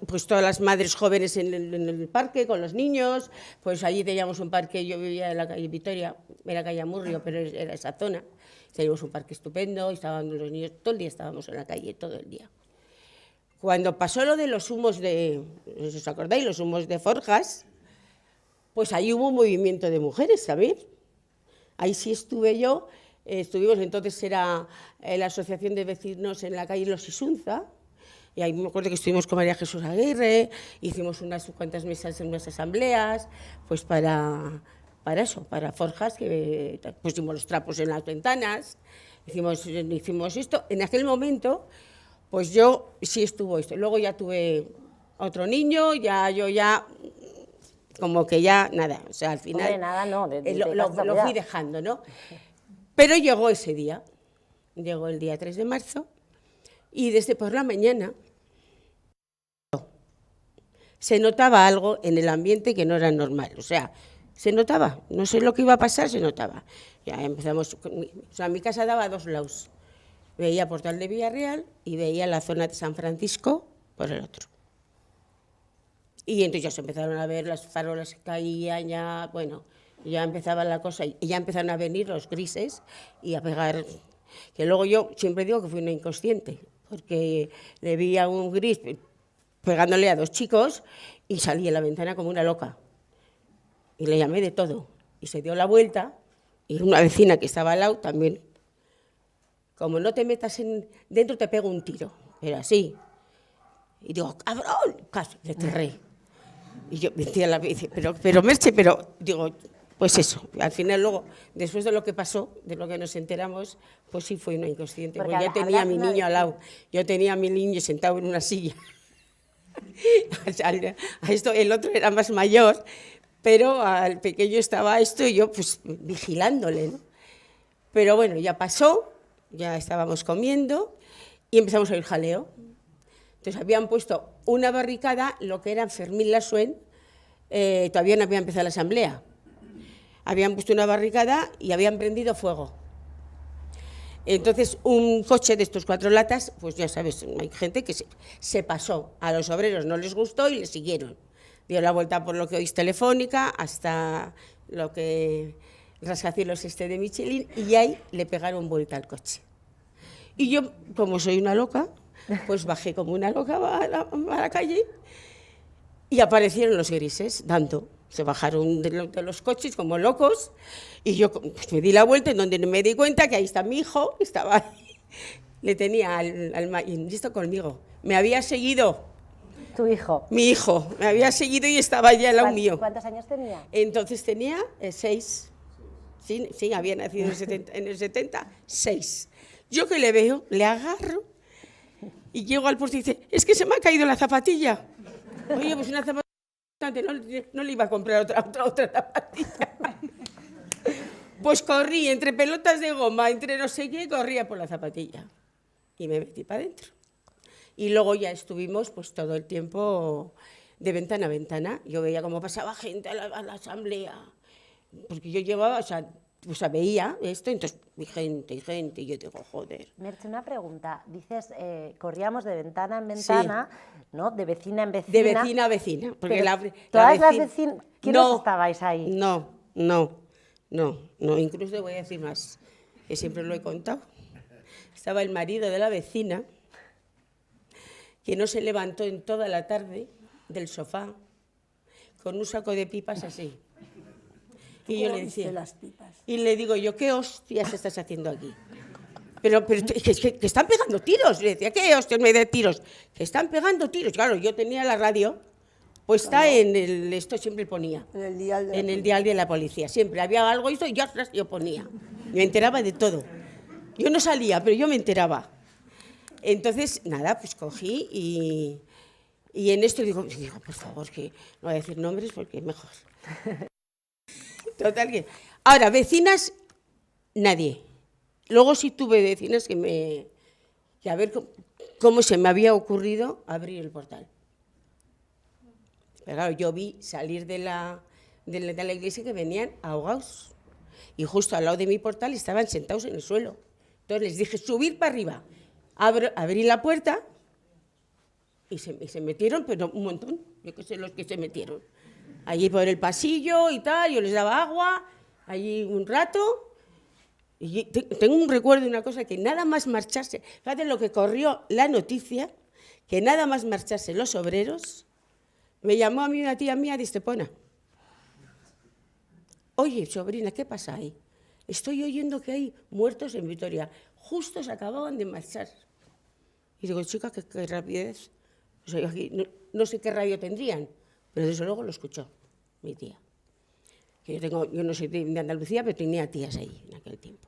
pues todas las madres jóvenes en el parque con los niños, pues allí teníamos un parque, yo vivía en la calle Vitoria, era calle Amurrio, pero era esa zona, teníamos un parque estupendo, y estaban los niños, todo el día estábamos en la calle, todo el día. Cuando pasó lo de los humos ¿os acordáis? Los humos de Forjas, pues ahí hubo un movimiento de mujeres, ¿sabéis? Ahí sí estuve yo, estuvimos, entonces era la asociación de vecinos en la calle Los Isunza, y ahí me acuerdo que estuvimos con María Jesús Aguirre, hicimos unas cuantas mesas en unas asambleas, pues para eso, para Forjas, que pusimos los trapos en las ventanas, hicimos esto. En aquel momento, pues yo sí estuvo esto. Luego ya tuve otro niño, yo como que ya nada, o sea, al final... Hombre, nada, no, lo fui dejando, ¿no? Pero llegó ese día, llegó el día 3 de marzo, y desde por la mañana se notaba algo en el ambiente que no era normal, o sea, se notaba, no sé lo que iba a pasar, se notaba. Ya empezamos, o sea, mi casa daba a 2 lados, veía Portal de Villarreal y veía la zona de San Francisco por el otro. Y entonces ya se empezaron a ver las farolas que caían, ya, bueno, ya empezaba la cosa, y ya empezaron a venir los grises y a pegar, que luego yo siempre digo que fui una inconsciente, porque le vi a un gris pegándole a 2 chicos y salí en la ventana como una loca. Y le llamé de todo. Y se dio la vuelta y una vecina que estaba al lado también, como no te metas dentro te pego un tiro, pero así. Y digo, ¡cabrón! Casi, le cerré. Y yo decía pero Merche, pero digo, pues eso, al final luego, después de lo que pasó, de lo que nos enteramos, pues sí fue una inconsciente, porque yo tenía a mi niño al lado, yo tenía a mi niño sentado en una silla. A esto, el otro era más mayor, pero al pequeño estaba esto y yo pues vigilándole, ¿no? Pero bueno, ya pasó, ya estábamos comiendo y empezamos a oír jaleo. Entonces habían puesto una barricada, lo que era Fermín Lassuén, todavía no había empezado la asamblea. Habían puesto una barricada y habían prendido fuego. Entonces, un coche de estos 4 latas, pues ya sabes, hay gente que se pasó. A los obreros no les gustó y le siguieron. Dio la vuelta por lo que hoy es Telefónica, hasta lo que rascacielos de Michelin, y ahí le pegaron vuelta al coche. Y yo, como soy una loca, pues bajé como una loca a la calle y aparecieron los grises, dando. Se bajaron de los coches como locos y yo pues, me di la vuelta en donde me di cuenta que ahí está mi hijo, estaba ahí. Le tenía listo conmigo. Me había seguido. ¿Tu hijo? Mi hijo. Me había seguido y estaba ya al lado mío. ¿Cuántos años tenía? Entonces tenía 6. Sí, había nacido en el 70, 6. Yo que le veo, le agarro y llego al puesto y dice, es que se me ha caído la zapatilla. Oye, pues una zapatilla, no le iba a comprar otra zapatilla. Pues corrí entre pelotas de goma, entre no sé qué, corría por la zapatilla. Y me metí para adentro. Y luego ya estuvimos pues todo el tiempo de ventana a ventana. Yo veía cómo pasaba gente a la asamblea. Porque yo llevaba, o sea, veía esto, entonces y gente, y yo digo, joder. Merche, una pregunta. Dices, corríamos de ventana en ventana, sí, ¿no? De vecina en vecina. De vecina a vecina. Porque ¿Todas las vecinas? ¿Quiénes estabais ahí? No, incluso te voy a decir más, que siempre lo he contado. Estaba el marido de la vecina, que no se levantó en toda la tarde del sofá, con un saco de pipas así. Y yo le decía, y le digo yo, ¿qué hostias estás haciendo aquí? Pero que están pegando tiros. Le decía, ¿qué hostias me de tiros? Que están pegando tiros. Claro, yo tenía la radio puesta en el, esto siempre ponía, en el dial de la policía. Siempre había algo y yo ponía. Me enteraba de todo. Yo no salía, pero yo me enteraba. Entonces, nada, pues cogí y en esto digo, por favor, que no voy a decir nombres porque es mejor. Total que... Ahora, vecinas, nadie. Luego sí tuve vecinas que a ver cómo se me había ocurrido abrir el portal. Pero claro, yo vi salir de la iglesia que venían ahogados. Y justo al lado de mi portal estaban sentados en el suelo. Entonces les dije, subir para arriba. Abrí la puerta y se metieron, pero un montón. Yo qué sé los que se metieron. Allí por el pasillo y tal, yo les daba agua, allí un rato. Y tengo un recuerdo de una cosa, que nada más marcharse, fíjate lo que corrió la noticia, que nada más marcharse los obreros, me llamó a mí una tía mía de Estepona. Oye, sobrina, ¿qué pasa ahí? Estoy oyendo que hay muertos en Vitoria. Justo se acababan de marchar. Y digo, chica, qué rapidez. O sea, yo aquí no sé qué radio tendrían, pero desde luego lo escuchó mi tía. Que yo no soy de Andalucía, pero tenía tías ahí en aquel tiempo.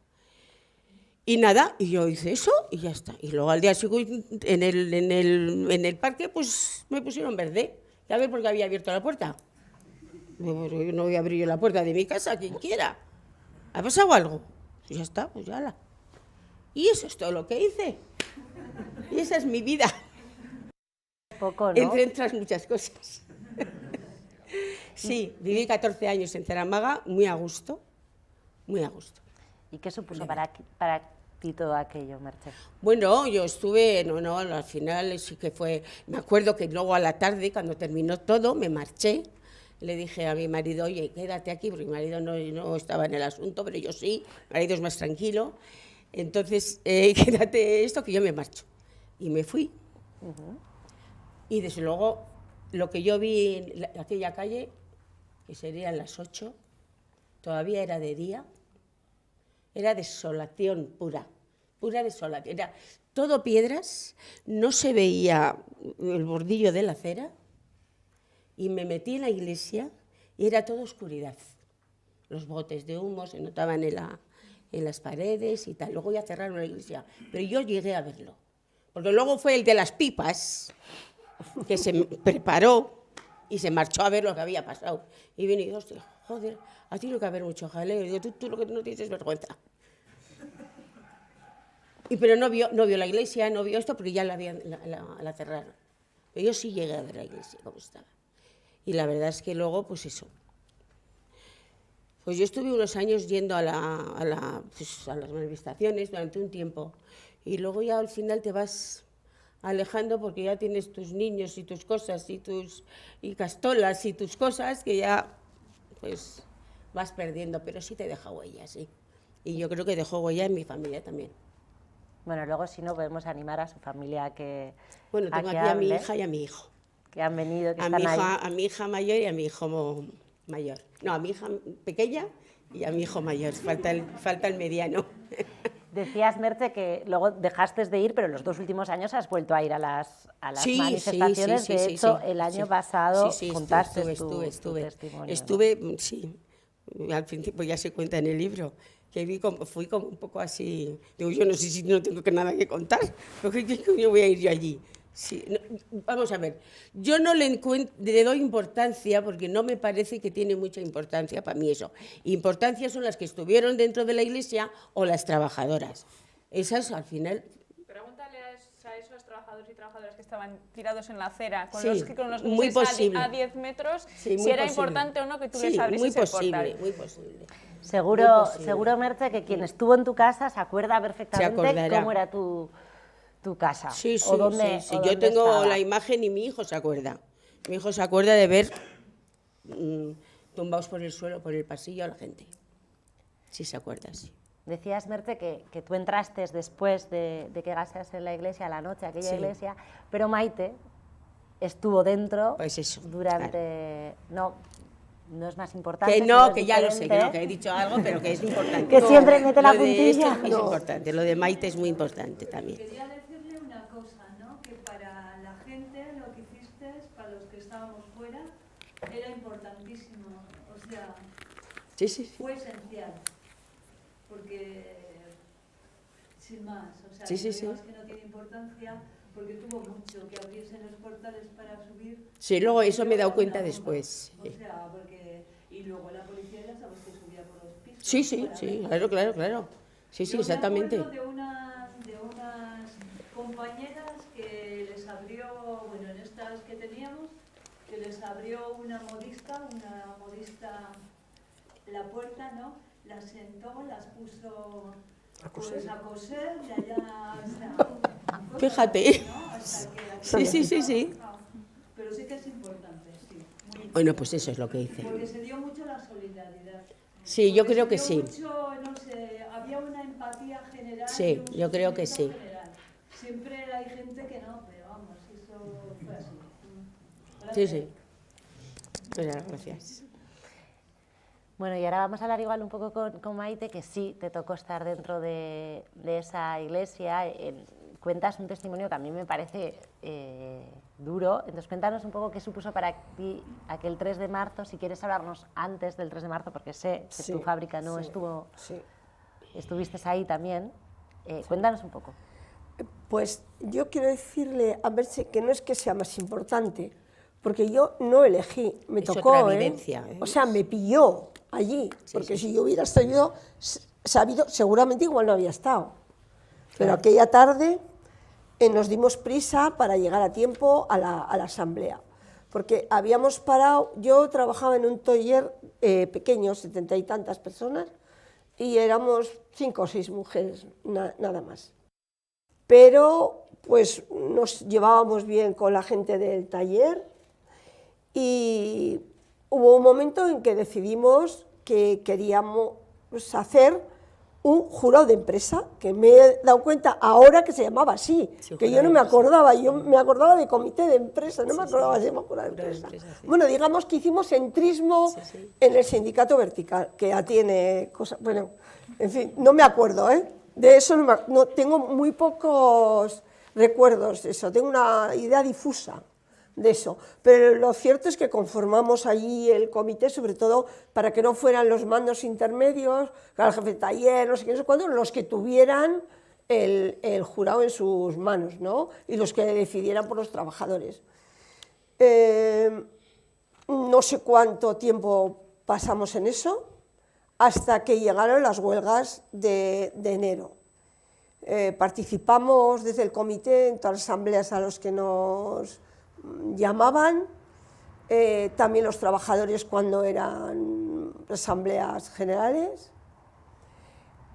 Y nada, y yo hice eso y ya está. Y luego al día siguiente en el parque pues me pusieron verde. ¿Ya ves por qué había abierto la puerta? Yo no voy a abrir yo la puerta de mi casa, quien quiera. ¿Ha pasado algo? Pues ya está, pues ya la. Y eso es todo lo que hice. Y esa es mi vida. Poco, ¿no? Entre otras muchas cosas. Sí, viví 14 años en Zaramaga, muy a gusto, muy a gusto. ¿Y qué supuso para ti todo aquello, Merche? Bueno, yo estuve, al final sí que fue, me acuerdo que luego a la tarde, cuando terminó todo, me marché, le dije a mi marido, oye, quédate aquí, porque mi marido no estaba en el asunto, pero yo sí, mi marido es más tranquilo, entonces, quédate esto, que yo me marcho. Y me fui. Y desde luego, lo que yo vi en aquella calle, que serían las 8, todavía era de día, era desolación pura desolación. Era todo piedras, no se veía el bordillo de la acera, y me metí en la iglesia y era toda oscuridad. Los botes de humo se notaban en las paredes y tal. Luego ya cerraron la iglesia, pero yo llegué a verlo. Porque luego fue el de las pipas, que se preparó y se marchó a ver lo que había pasado. Y vine y digo, hostia, joder, ha tenido que haber mucho jaleo. Y digo, tú lo que no tienes es vergüenza. Pero no vio la iglesia, no vio esto, porque ya la cerraron. Pero yo sí llegué a ver la iglesia como estaba. Y la verdad es que luego, pues eso. Pues yo estuve unos años yendo a las manifestaciones durante un tiempo. Y luego ya al final te vas alejando porque ya tienes tus niños y tus cosas y castolas y tus cosas que ya pues vas perdiendo, pero sí te deja huella, sí. Y yo creo que dejó huella en mi familia también. Bueno, luego si no podemos animar a su familia a que Bueno, tengo aquí a mi hija y a mi hijo. Que han venido, que están ahí. A mi hija mayor y a mi hijo mayor. No, a mi hija pequeña y a mi hijo mayor. Falta el mediano. Decías, Merche, que luego dejaste de ir, pero los 2 últimos años has vuelto a ir a las manifestaciones. De hecho, el año pasado contaste tu testimonio. Estuve, sí. Al principio ya se cuenta en el libro. Que fui como un poco así. Digo, yo no sé si no tengo nada que contar. Porque yo voy a ir yo allí. Sí, no, vamos a ver, yo no le doy importancia porque no me parece que tiene mucha importancia para mí eso. Importancia son las que estuvieron dentro de la iglesia o las trabajadoras. Esas al final... Pregúntale a esos trabajadores y trabajadoras que estaban tirados en la acera, con Sí, los que muy posible. a 10 metros, Sí, si era posible. importante o no que tú Sí, les abrieses muy el portal. muy posible. Seguro, Merche, que quien estuvo en tu casa se acuerda perfectamente acordará. cómo era tu casa. Sí, sí, o dónde, sí. o Yo dónde tengo estaba. la imagen y mi hijo se acuerda. Mi hijo se acuerda de ver tumbados por el suelo, por el pasillo a la gente. Sí se acuerda, sí. Decías, Merche, que tú entraste después de que gaseas en la iglesia, a la noche, aquella Sí. iglesia, pero Maite estuvo dentro Pues eso, durante... No es más importante. Que pero no, es que ya lo sé, diferente. que he dicho algo, pero que es importante. Que siempre mete la Lo de esto puntilla. es importante, lo de Maite es muy importante también. Quería decirle una cosa, ¿no? Que para la gente lo que hiciste, para los que estábamos fuera, era importantísimo. O sea, Sí, sí, sí. fue esencial. Porque, sin más, o sea, Sí, sí, no sí. digas que no tiene importancia, porque tuvo mucho que abriesen los portales para subir. Sí, luego eso me he dado Era cuenta una después. bomba. O sea, porque... Y luego la policía ya sabes que subía por los pisos. Sí, sí, para sí, ver. claro. Sí, sí, Yo exactamente. me acuerdo de unas compañeras que les abrió, bueno, en estas que teníamos, que les abrió una modista la puerta, ¿no? Las sentó, las puso pues, a coser y allá hasta... Fíjate. ¿no? Hasta que Sí. Pero sí que es importante, sí. Muy importante. Bueno, pues eso es lo que hice. Porque se dio mucho la solidaridad. Sí, yo Porque creo se que dio sí. mucho, no sé, había una empatía general. Sí, y un yo creo que sentimiento sí. general. Siempre hay gente que no, pero vamos, eso fue así. Sí, Gracias. sí. Muchas gracias. Bueno, y ahora vamos a hablar igual un poco con Maite, que sí te tocó estar dentro de esa iglesia. Cuentas un testimonio que a mí me parece duro. Entonces, cuéntanos un poco qué supuso para ti aquel 3 de marzo, si quieres hablarnos antes del 3 de marzo, porque sé que tu fábrica no estuvo... Sí. Estuviste ahí también. Cuéntanos un poco. Pues yo quiero decirle a Merche que no es que sea más importante, porque yo no elegí, me Es tocó, otra vivencia, ¿eh? O sea, me pilló allí, porque si yo hubiera sabido, seguramente igual no había estado. Pero aquella tarde nos dimos prisa para llegar a tiempo a la asamblea, porque habíamos parado, yo trabajaba en un taller pequeño, 70 y tantas personas, y éramos 5 o 6 mujeres, nada más. Pero pues nos llevábamos bien con la gente del taller y hubo un momento en que decidimos que queríamos hacer un jurado de empresa, que me he dado cuenta ahora que se llamaba así, Sí, que jurado yo no de me empresa. acordaba, yo me acordaba de comité de empresa, no me acordaba de jurado de Jurado de empresa. empresa, sí. Bueno, digamos que hicimos entrismo en el sindicato vertical, que ya tiene cosas, bueno, en fin, no me acuerdo, de eso no tengo muy pocos recuerdos de eso, tengo una idea difusa de eso, pero lo cierto es que conformamos allí el comité, sobre todo para que no fueran los mandos intermedios, el jefe de taller, no sé qué, no sé cuándo, los que tuvieran el jurado en sus manos, ¿no? Y los que decidieran por los trabajadores. No sé cuánto tiempo pasamos en eso, hasta que llegaron las huelgas de enero. Participamos desde el comité en todas las asambleas a los que nos llamaban, también los trabajadores cuando eran asambleas generales,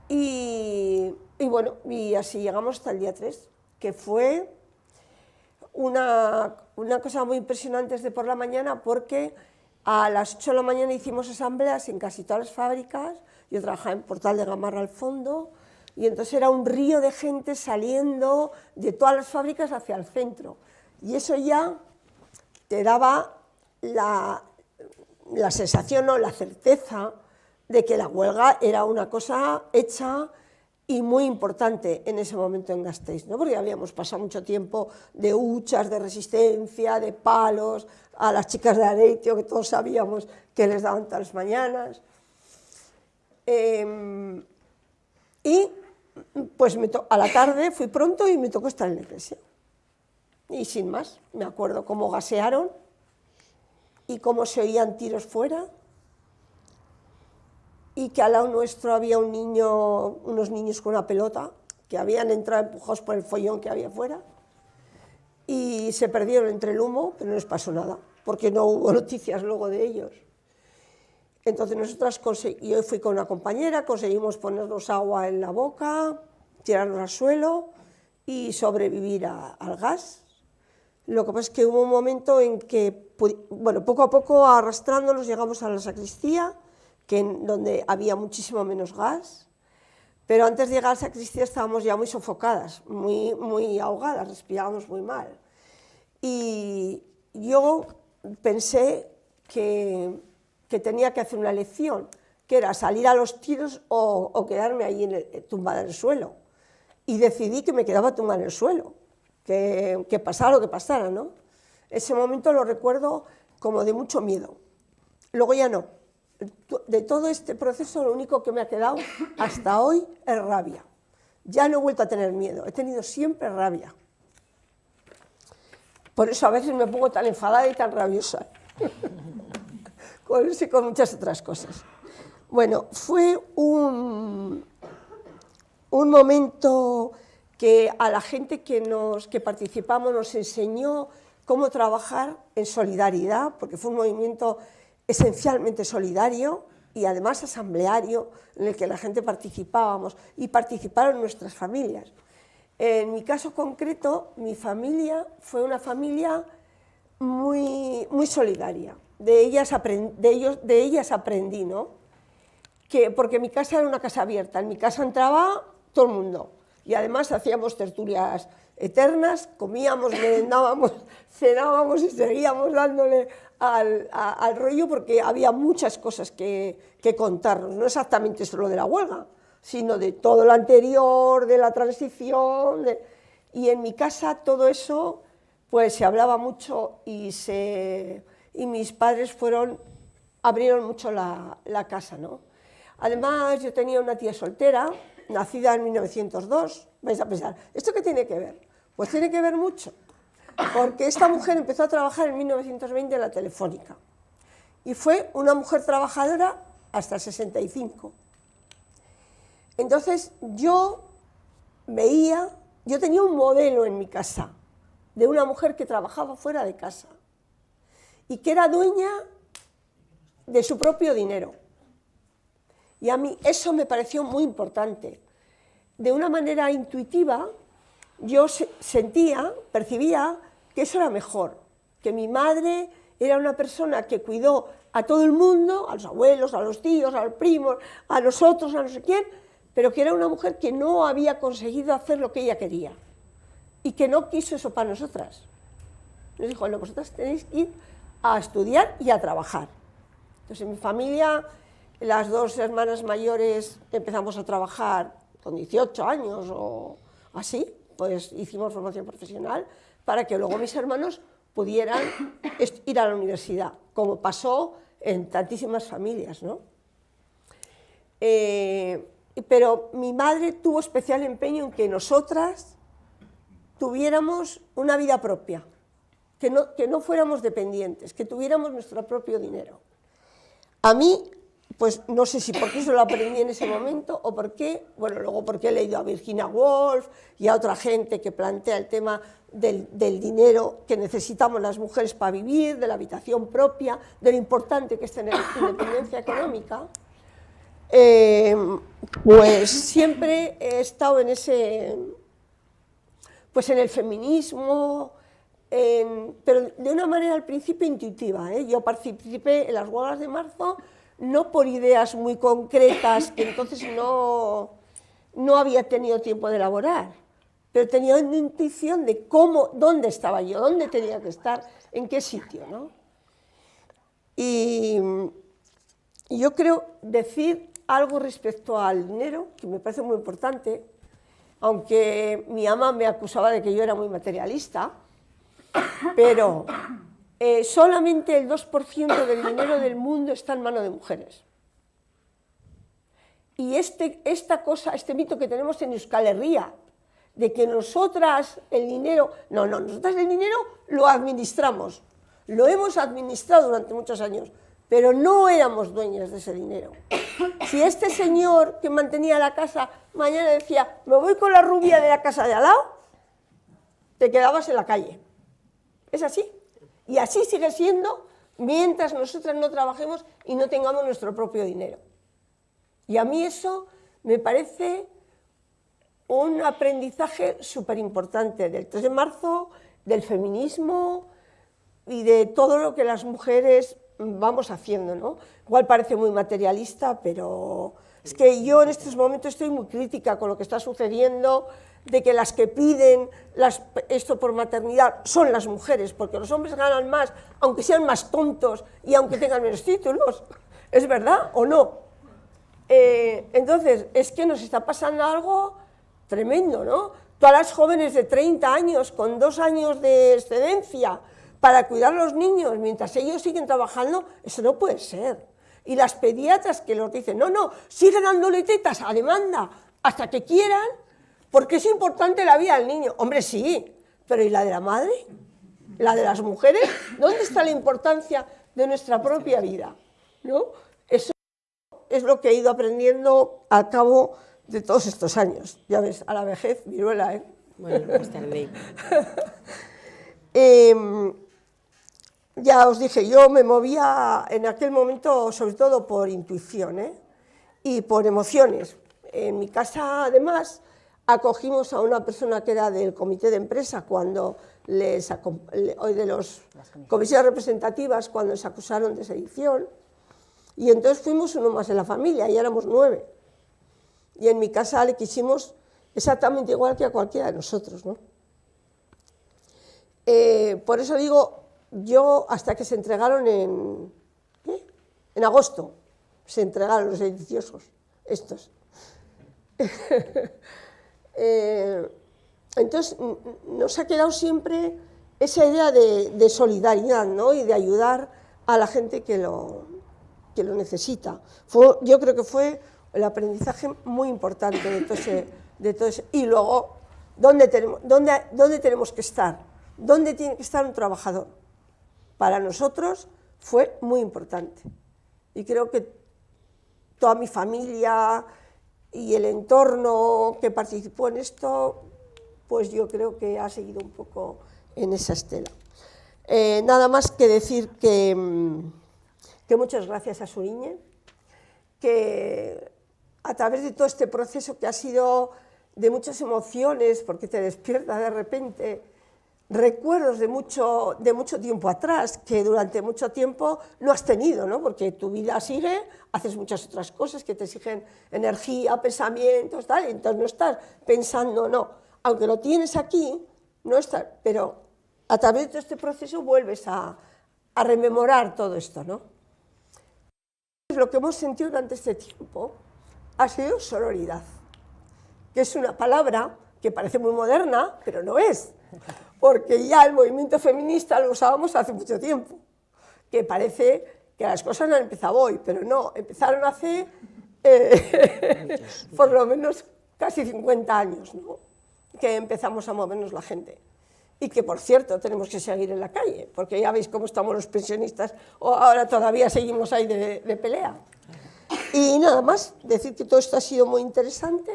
y bueno, y así llegamos hasta el día 3, que fue una cosa muy impresionante desde por la mañana, porque a las 8 de la mañana hicimos asambleas en casi todas las fábricas. Yo trabajaba en Portal de Gamarra al fondo, y entonces era un río de gente saliendo de todas las fábricas hacia el centro, y eso ya te daba la sensación o la certeza de que la huelga era una cosa hecha y muy importante en ese momento en Gasteiz, ¿no? Porque habíamos pasado mucho tiempo de huchas, de resistencia, de palos, a las chicas de Areitio, que todos sabíamos que les daban todas las mañanas. Y pues a la tarde fui pronto y me tocó estar en la iglesia. Y sin más, me acuerdo cómo gasearon y cómo se oían tiros fuera, y que al lado nuestro había unos niños con una pelota que habían entrado empujados por el follón que había fuera, y se perdieron entre el humo, pero no les pasó nada, porque no hubo noticias luego de ellos. Entonces nosotras, yo fui con una compañera, conseguimos ponernos agua en la boca, tirarnos al suelo y sobrevivir al gas. Lo que pasa es que hubo un momento en que, bueno, poco a poco arrastrándonos llegamos a la sacristía, donde había muchísimo menos gas, pero antes de llegar a la sacristía estábamos ya muy sofocadas, muy ahogadas, respirábamos muy mal. Y yo pensé que tenía que hacer una elección, que era salir a los tiros o quedarme ahí tumbada en el suelo. Y decidí que me quedaba tumbada en el suelo, que pasara lo que pasara, ¿no? Ese momento lo recuerdo como de mucho miedo. Luego ya no. De todo este proceso lo único que me ha quedado hasta hoy es rabia. Ya no he vuelto a tener miedo, he tenido siempre rabia. Por eso a veces me pongo tan enfadada y tan rabiosa. Con eso y con muchas otras cosas. Bueno, fue un momento que a la gente que participamos nos enseñó cómo trabajar en solidaridad, porque fue un movimiento esencialmente solidario y además asambleario, en el que la gente participábamos y participaron nuestras familias. En mi caso concreto, mi familia fue una familia muy solidaria. De ellas aprendí, ¿no? Porque mi casa era una casa abierta, en mi casa entraba todo el mundo y además hacíamos tertulias eternas, comíamos, merendábamos, cenábamos y seguíamos dándole al rollo, porque había muchas cosas que contarnos, no exactamente solo de la huelga, sino de todo lo anterior, de la transición, y en mi casa todo eso pues se hablaba mucho y mis padres abrieron mucho la casa, ¿no? Además yo tenía una tía soltera, nacida en 1902, vais a pensar, ¿esto qué tiene que ver? Pues tiene que ver mucho, porque esta mujer empezó a trabajar en 1920 en la Telefónica y fue una mujer trabajadora hasta el 65. Entonces yo tenía un modelo en mi casa de una mujer que trabajaba fuera de casa y que era dueña de su propio dinero. Y a mí eso me pareció muy importante. De una manera intuitiva, yo percibía que eso era mejor, que mi madre era una persona que cuidó a todo el mundo, a los abuelos, a los tíos, a los primos, a nosotros, a no sé quién, pero que era una mujer que no había conseguido hacer lo que ella quería y que no quiso eso para nosotras. Nos dijo, no, vosotras tenéis que ir a estudiar y a trabajar. Entonces en mi familia, las dos hermanas mayores empezamos a trabajar con 18 años o así, pues hicimos formación profesional para que luego mis hermanos pudieran ir a la universidad, como pasó en tantísimas familias, ¿no? Pero mi madre tuvo especial empeño en que nosotras tuviéramos una vida propia, que no fuéramos dependientes, que tuviéramos nuestro propio dinero. A mí, pues no sé si porque eso lo aprendí en ese momento o por qué, bueno, luego porque he leído a Virginia Woolf y a otra gente que plantea el tema del dinero que necesitamos las mujeres para vivir, de la habitación propia, de lo importante que es tener independencia económica, pues siempre he estado en ese, pues en el feminismo, pero de una manera al principio intuitiva, ¿eh? Yo participé en las huelgas de marzo no por ideas muy concretas que entonces no había tenido tiempo de elaborar, pero tenía una intuición de dónde estaba yo, dónde tenía que estar, en qué sitio, ¿no? Y yo creo decir algo respecto al dinero, que me parece muy importante, aunque mi ama me acusaba de que yo era muy materialista, pero solamente el 2% del dinero del mundo está en manos de mujeres. Y este mito que tenemos en Euskal Herria, de que nosotras el dinero, nosotras el dinero lo administramos, lo hemos administrado durante muchos años, pero no éramos dueñas de ese dinero. Si este señor que mantenía la casa mañana decía, me voy con la rubia de la casa de al lado, te quedabas en la calle. Es así. Y así sigue siendo mientras nosotras no trabajemos y no tengamos nuestro propio dinero. Y a mí eso me parece un aprendizaje súper importante del 3 de marzo, del feminismo y de todo lo que las mujeres vamos haciendo, ¿no? Igual parece muy materialista, pero es que yo en estos momentos estoy muy crítica con lo que está sucediendo, de que las que piden esto por maternidad son las mujeres, porque los hombres ganan más, aunque sean más tontos y aunque tengan menos títulos. ¿Es verdad o no? Entonces, es que nos está pasando algo tremendo, ¿no? Todas las jóvenes de 30 años con 2 años de excedencia para cuidar a los niños mientras ellos siguen trabajando, eso no puede ser. Y las pediatras que los dicen, no, siguen dándole tetas a demanda hasta que quieran, porque es importante la vida del niño. Hombre, sí, pero ¿y la de la madre? ¿La de las mujeres? ¿Dónde está la importancia de nuestra propia vida? ¿No? Eso es lo que he ido aprendiendo al cabo de todos estos años. Ya ves, a la vejez, viruela, ¿eh? Bueno, pues tarde. Ya os dije, yo me movía en aquel momento sobre todo por intuición, ¿eh? Y por emociones. En mi casa, además, acogimos a una persona que era del comité de empresa cuando hoy de las comisiones representativas cuando les acusaron de sedición, y entonces fuimos uno más en la familia y éramos 9. Y en mi casa le quisimos exactamente igual que a cualquiera de nosotros, ¿no? Por eso digo, yo hasta que se entregaron en agosto, se entregaron los sediciosos, estos. Entonces nos ha quedado siempre esa idea de solidaridad, ¿no? Y de ayudar a la gente que lo necesita. Yo creo que fue el aprendizaje muy importante de todo ese. Y luego, ¿dónde tenemos que estar? ¿Dónde tiene que estar un trabajador? Para nosotros fue muy importante. Y creo que toda mi familia y el entorno que participó en esto, pues yo creo que ha seguido un poco en esa estela. Nada más que decir que muchas gracias a Suriñe, que a través de todo este proceso que ha sido de muchas emociones, porque te despierta de repente recuerdos de mucho tiempo atrás, que durante mucho tiempo no has tenido, ¿no? Porque tu vida sigue, haces muchas otras cosas que te exigen energía, pensamientos, tal, y entonces no estás pensando, no, aunque lo tienes aquí, no estás, pero a través de todo este proceso vuelves a rememorar todo esto, ¿no? Lo que hemos sentido durante este tiempo ha sido sororidad, que es una palabra que parece muy moderna, pero no es, porque ya el movimiento feminista lo usábamos hace mucho tiempo, que parece que las cosas no han empezado hoy, pero no, empezaron hace por lo menos casi 50 años, ¿no? Que empezamos a movernos la gente. Y que, por cierto, tenemos que seguir en la calle, porque ya veis cómo estamos los pensionistas, o ahora todavía seguimos ahí de pelea. Y nada más, decir que todo esto ha sido muy interesante,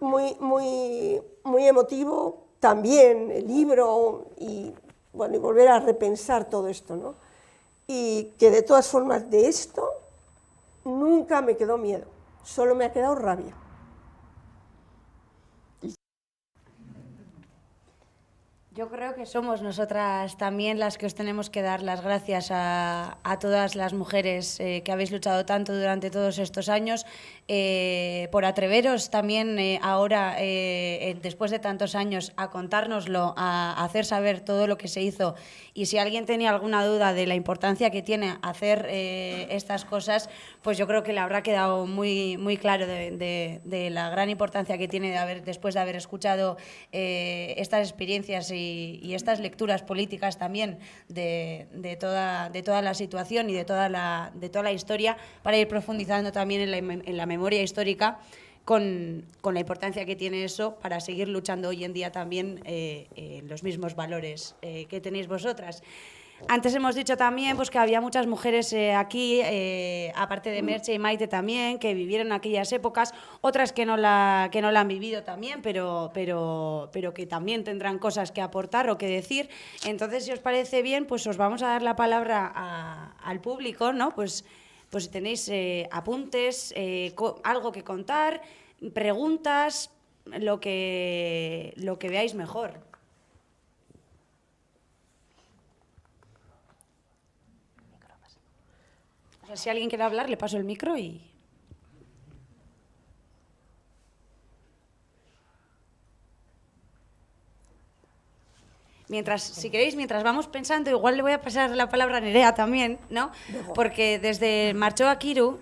muy emotivo, también el libro y, bueno, y volver a repensar todo esto, ¿no? Y que de todas formas de esto nunca me quedó miedo, solo me ha quedado rabia. Yo creo que somos nosotras también las que os tenemos que dar las gracias a todas las mujeres que habéis luchado tanto durante todos estos años, por atreveros también ahora, después de tantos años, a contárnoslo, a hacer saber todo lo que se hizo. Y si alguien tenía alguna duda de la importancia que tiene hacer estas cosas, pues yo creo que le habrá quedado muy, muy claro de la gran importancia que tiene después de haber escuchado estas experiencias y estas lecturas políticas también de toda la situación y de toda la historia, para ir profundizando también en la memoria histórica con la importancia que tiene eso para seguir luchando hoy en día también los mismos valores que tenéis vosotras. Antes hemos dicho también pues, que había muchas mujeres aquí, aparte de Merche y Maite también, que vivieron aquellas épocas, otras que no la han vivido también, pero que también tendrán cosas que aportar o que decir. Entonces, si os parece bien, pues os vamos a dar la palabra al público, ¿no? Pues si tenéis apuntes, algo que contar, preguntas, lo que veáis mejor. O sea, si alguien quiere hablar, le paso el micro y... Si queréis, mientras vamos pensando, igual le voy a pasar la palabra a Nerea también, ¿no? Porque desde Marchó Akiru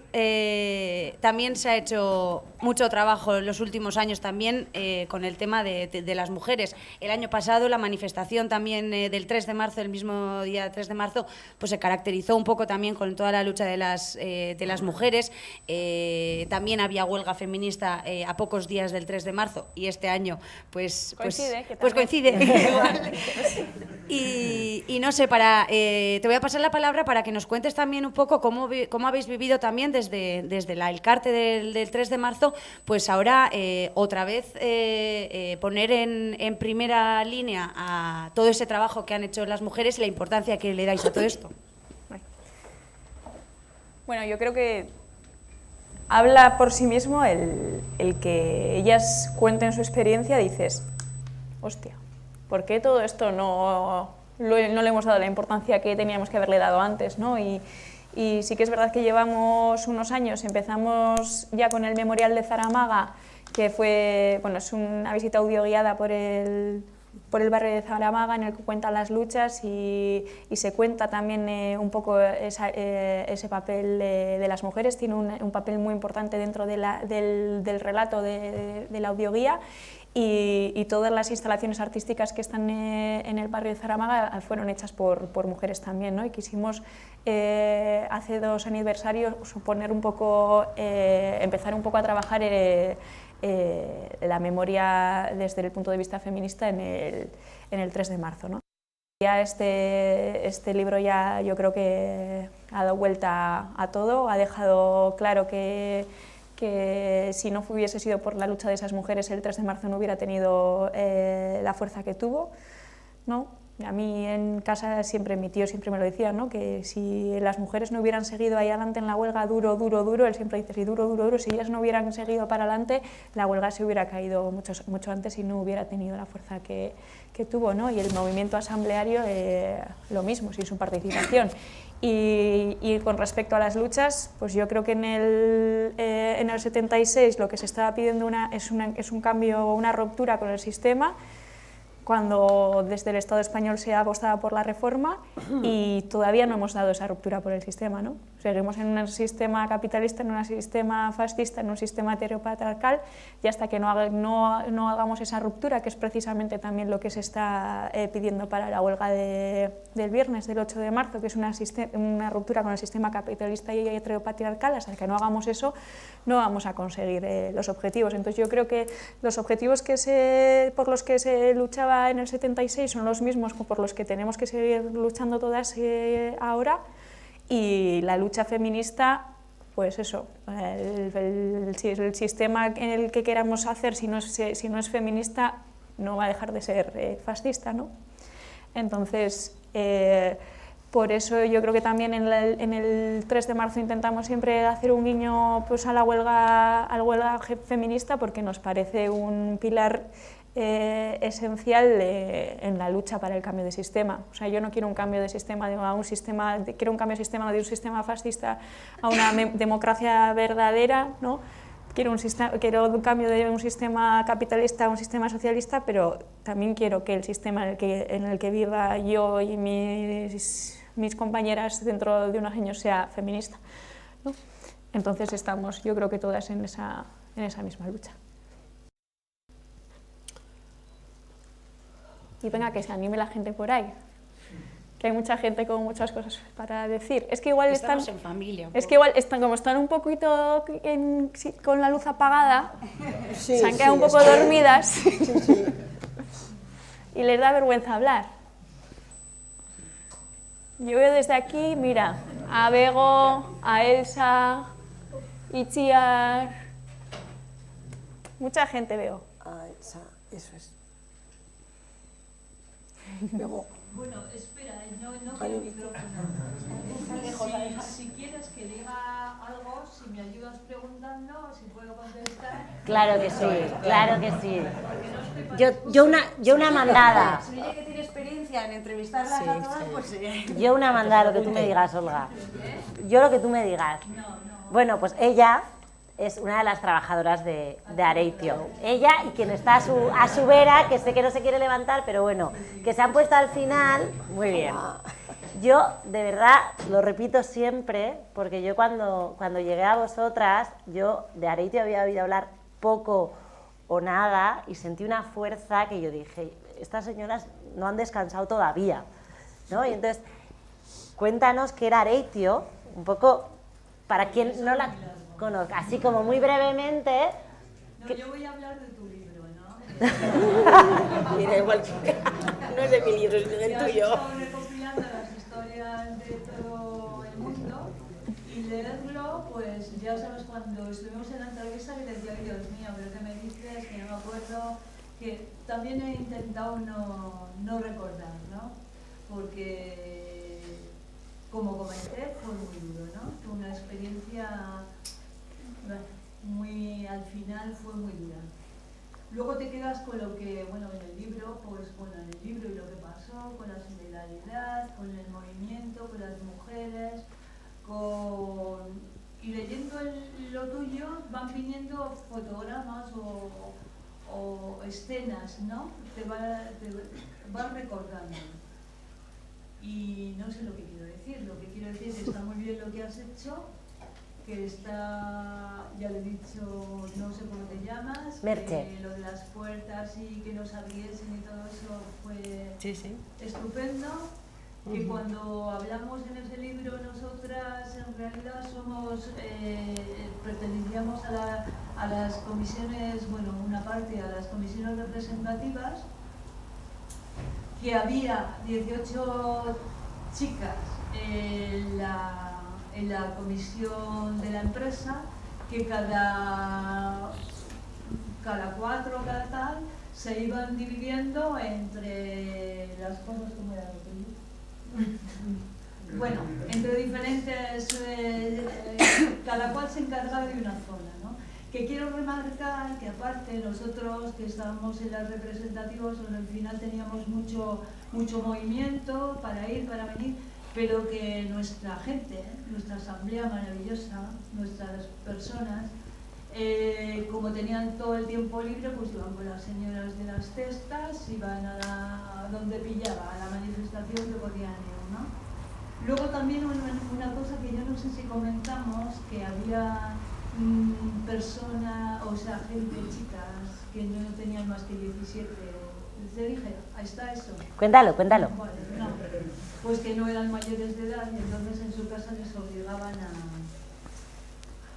también se ha hecho mucho trabajo en los últimos años también con el tema de las mujeres. El año pasado la manifestación también del 3 de marzo, el mismo día 3 de marzo, pues se caracterizó un poco también con toda la lucha de las mujeres. También había huelga feminista a pocos días del 3 de marzo y este año pues coincide. Igual. Y no sé, te voy a pasar la palabra para que nos cuentes también un poco cómo habéis vivido también desde el carte del 3 de marzo, pues ahora otra vez poner en primera línea a todo ese trabajo que han hecho las mujeres y la importancia que le dais a todo esto. Bueno, yo creo que habla por sí mismo el que ellas cuenten su experiencia. Dices, hostia, ¿por qué todo esto no le hemos dado la importancia que teníamos que haberle dado antes, ¿no? Y sí que es verdad que llevamos unos años, empezamos ya con el Memorial de Zaramaga, que fue, bueno, es una visita audioguiada por el barrio de Zaramaga, en el que cuenta las luchas y se cuenta también un poco ese papel de las mujeres. Tiene un papel muy importante dentro del relato de la audioguía. Y todas las instalaciones artísticas que están en el barrio de Zaramaga fueron hechas por mujeres también, ¿no? Y quisimos hace 2 aniversarios empezar un poco a trabajar la memoria desde el punto de vista feminista en el 3 de marzo, ¿no? Ya este libro ya yo creo que ha dado vuelta a todo, ha dejado claro que si no hubiese sido por la lucha de esas mujeres, el 3 de marzo no hubiera tenido la fuerza que tuvo, ¿no? A mí en casa mi tío siempre me lo decía, ¿no? Que si las mujeres no hubieran seguido ahí adelante en la huelga duro, él siempre dice, sí, duro, si ellas no hubieran seguido para adelante, la huelga se hubiera caído mucho antes y no hubiera tenido la fuerza que tuvo, ¿no? Y el movimiento asambleario, lo mismo, sin su participación. Y con respecto a las luchas, pues yo creo que en el 76 lo que se estaba pidiendo es un cambio, una ruptura con el sistema, cuando desde el Estado español se apostaba por la reforma y todavía no hemos dado esa ruptura por el sistema, ¿no? Seguimos en un sistema capitalista, en un sistema fascista, en un sistema heteropatriarcal, y hasta que no hagamos esa ruptura, que es precisamente también lo que se está pidiendo para la huelga del viernes, del 8 de marzo, que es una ruptura con el sistema capitalista y heteropatriarcal, hasta que no hagamos eso, no vamos a conseguir los objetivos. Entonces yo creo que los objetivos por los que se luchaba en el 76 son los mismos por los que tenemos que seguir luchando todas ahora, y la lucha feminista pues eso, el sistema en el que queramos hacer, si no es feminista, no va a dejar de ser fascista, ¿no? Entonces, por eso yo creo que también en el 3 de marzo intentamos siempre hacer un guiño pues, a la huelga feminista, porque nos parece un pilar esencial en la lucha para el cambio de sistema. O sea, yo no quiero un cambio de sistema quiero un cambio de un sistema fascista a una democracia verdadera, ¿no? Quiero un cambio de un sistema capitalista a un sistema socialista, pero también quiero que el sistema en el que viva yo y mis compañeras dentro de unos años sea feminista, ¿no? Entonces estamos, yo creo que todas en esa misma lucha. Y venga, que se anime la gente por ahí, que hay mucha gente con muchas cosas para decir. Es que igual Estamos en familia. Es que igual como están un poquito con la luz apagada, Sí, se han quedado un poco dormidas y les da vergüenza hablar. Yo veo desde aquí, mira, a Bego, a Elsa, Itziar, mucha gente veo. Ah, eso es. Luego, Bueno, espera, no quiero micrófono. Si quieres que diga algo, si me ayudas preguntando, si puedo contestar. Claro que sí, claro que sí. Yo una mandada. Si ella que tiene experiencia en entrevistarlas a todas, pues sí. Yo una mandada, lo que tú me digas, Olga. Yo lo que tú me digas. Bueno, pues ella es una de las trabajadoras de Areitio. Ella y quien está a su vera, que sé que no se quiere levantar, pero bueno, que se han puesto al final, muy bien. Yo, de verdad, lo repito siempre, porque yo cuando llegué a vosotras, yo de Areitio había oído hablar poco o nada y sentí una fuerza que yo dije, estas señoras no han descansado todavía, ¿no? Y entonces, cuéntanos qué era Areitio, un poco para quien no la conozca, así como muy brevemente. No, yo voy a hablar de tu libro, ¿no? Mira, igual que no es de mi libro, es del Has tuyo. estado recopilando las historias de todo el mundo y leerlo, pues ya sabes, cuando estuvimos en la entrevista que te decía, Dios mío, pero ¿qué me dices? Que no me acuerdo, que también he intentado no recordar, ¿no? Porque, como comenté, fue muy duro, ¿no? Fue una experiencia al final fue muy dura. Luego te quedas con lo que, bueno, en el libro, pues bueno, en el libro y lo que pasó, con la solidaridad, con el movimiento, con las mujeres, y leyendo lo tuyo van viniendo fotogramas o escenas, ¿no? Te vas recordando. Y no sé lo que quiero decir. Lo que quiero decir es que está muy bien lo que has hecho, que está, ya le he dicho, no sé cómo te llamas, Merche. que lo de las puertas y que nos abriesen y todo eso fue Sí. estupendo. Que cuando hablamos en ese libro, nosotras en realidad pertenecíamos a las comisiones, bueno, una parte a las comisiones representativas, que había 18 chicas en la comisión de la empresa, que cada 4 o cada tal se iban dividiendo entre las cosas como era lo que yo. Bueno, entre diferentes, cada cual se encargaba de una zona, ¿no? Que quiero remarcar que aparte nosotros que estábamos en las representativas, al final teníamos mucho movimiento para ir, para venir, pero que nuestra gente, nuestra asamblea maravillosa, nuestras personas, como tenían todo el tiempo libre, pues iban con las señoras de las cestas, iban a donde pillaba, a la manifestación que podían ir, ¿no? Luego también una cosa que yo no sé si comentamos, que había personas, o sea, gente, chicas, que no tenían más que 17. Te dije, ahí está eso. Cuéntalo. Vale, no, pues que no eran mayores de edad y entonces en su casa les obligaban a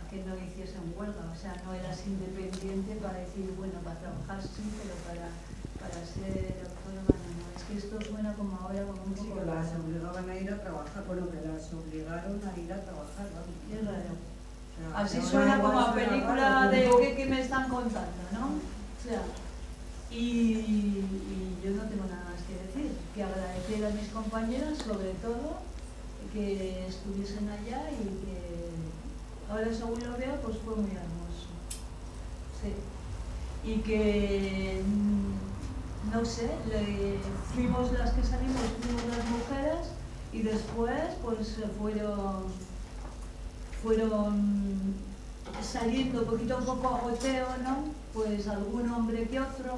que no hiciesen huelga, o sea, no eras independiente para decir, bueno, para trabajar sí, pero para ser autónoma no. Es que esto suena como ahora como un poco que las obligaban a ir a trabajar, bueno, que las obligaron a ir a trabajar, vamos. Es raro. Así suena como a película de ¿qué me están contando, ¿no? O sea, y yo no tengo nada más que decir, que agradecer a mis compañeras, sobre todo, que estuviesen allá y que ahora según lo veo, pues fue muy hermoso. Sí. Y que, no sé, fuimos las que salimos, fuimos las mujeres y después pues fueron saliendo poquito a poco a goteo, ¿no? Pues algún hombre que otro,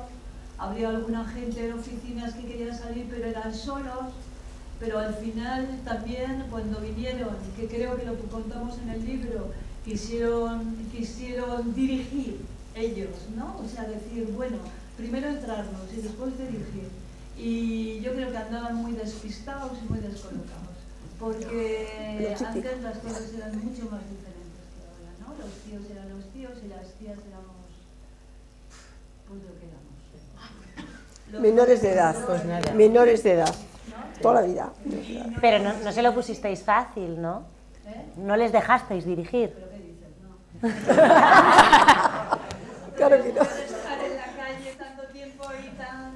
habría alguna gente en oficinas que quería salir pero eran solos, pero al final también cuando vinieron, que creo que lo que contamos en el libro, quisieron dirigir ellos, ¿no? O sea, decir, bueno, primero entrarnos y después dirigir. Y yo creo que andaban muy despistados y muy descolocados, porque antes las cosas eran mucho más diferentes que ahora, ¿no? Los tíos eran los tíos y las tías éramos, pues lo que éramos. Menores de edad, pues nada. menores de edad, toda la vida. Pero no se lo pusisteis fácil, ¿no? No les dejasteis dirigir. ¿Pero qué dices? No. Claro que no. Estar en la calle tanto tiempo y tan...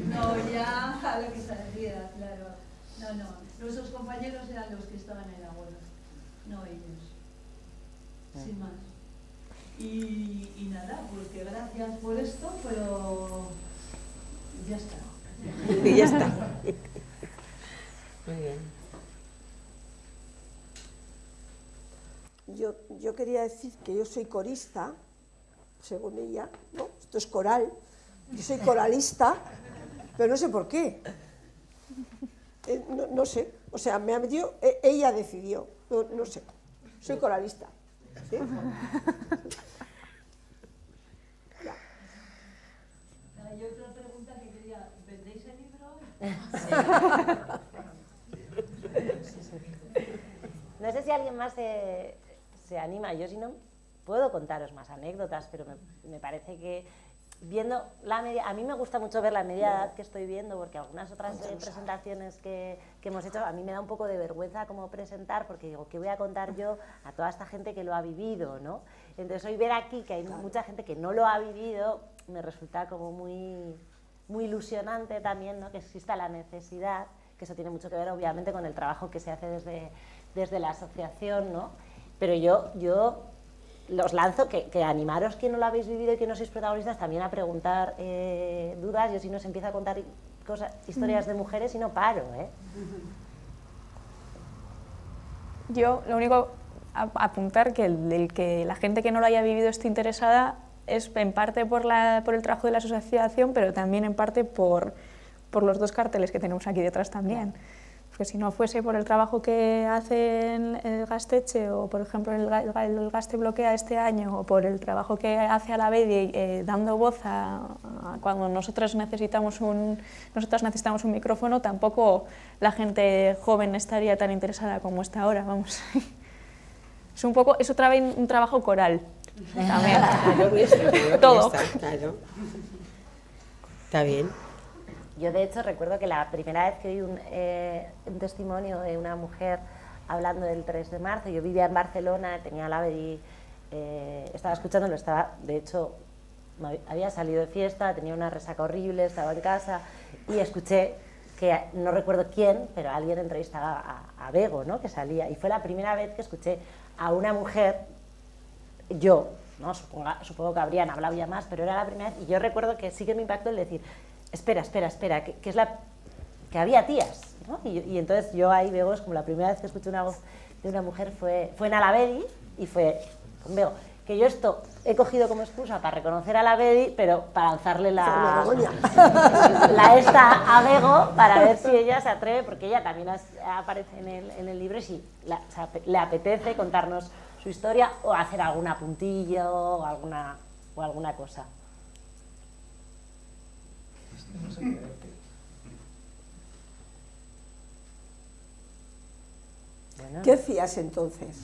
No, ya a lo que saldría, claro. No, nuestros compañeros eran los que estaban en la huelga, no ellos. Sin más. Y nada, pues que gracias por esto, pero ya está. Y ya está. Muy bien. Yo quería decir que yo soy corista, según ella, ¿no? Esto es coral, yo soy coralista, pero no sé por qué. No sé, o sea, me ha metido, ella decidió, no sé, soy coralista. ¿Sí? Ya. Hay otra pregunta que quería, ¿vendéis el libro? No sé si alguien más se anima, yo si no puedo contaros más anécdotas, pero me parece que viendo la media, a mí me gusta mucho ver la media edad que estoy viendo, porque algunas otras presentaciones que hemos hecho, a mí me da un poco de vergüenza como presentar, porque digo, ¿qué voy a contar yo a toda esta gente que lo ha vivido, ¿no? Entonces hoy ver aquí que hay mucha gente que no lo ha vivido, me resulta como muy ilusionante también, ¿no? Que exista la necesidad, que eso tiene mucho que ver obviamente con el trabajo que se hace desde la asociación, ¿no? Pero yo los lanzo que animaros que no lo habéis vivido y que no sois protagonistas también a preguntar dudas. Yo si no os empiezo a contar historias de mujeres y no paro, ¿eh? Yo lo único apuntar que la gente que no lo haya vivido esté interesada es en parte por el trabajo de la asociación, pero también en parte por los dos carteles que tenemos aquí detrás también. Porque si no fuese por el trabajo que hacen el Gaztetxe o, por ejemplo, el Gazte Bloquea este año, o por el trabajo que hace Alavedi dando voz cuando nosotras necesitamos un micrófono, tampoco la gente joven estaría tan interesada como está ahora, vamos. Es otra vez un trabajo coral. También. Todo. Claro. Está bien. Yo, de hecho, recuerdo que la primera vez que oí un testimonio de una mujer hablando del 3 de marzo, yo vivía en Barcelona, tenía Alavedi, estaba escuchándolo, de hecho, había salido de fiesta, tenía una resaca horrible, estaba en casa y escuché que, no recuerdo quién, pero alguien entrevistaba a Bego, ¿no? Que salía, y fue la primera vez que escuché a una mujer, yo, ¿no? Supongo que habrían hablado ya más, pero era la primera vez, y yo recuerdo que sí que me impactó el decir, espera, que es que había tías, ¿no? Y entonces yo ahí Bego, es como la primera vez que escuché una voz de una mujer fue en Alavedi, y fue con Bego, que yo esto he cogido como excusa para reconocer a Alavedi, pero para lanzarle la esta a Bego para ver si ella se atreve, porque ella también aparece en el libro, y si le apetece contarnos su historia o hacer alguna puntilla o alguna cosa. No sé qué decir. Bueno, ¿Qué hacías entonces?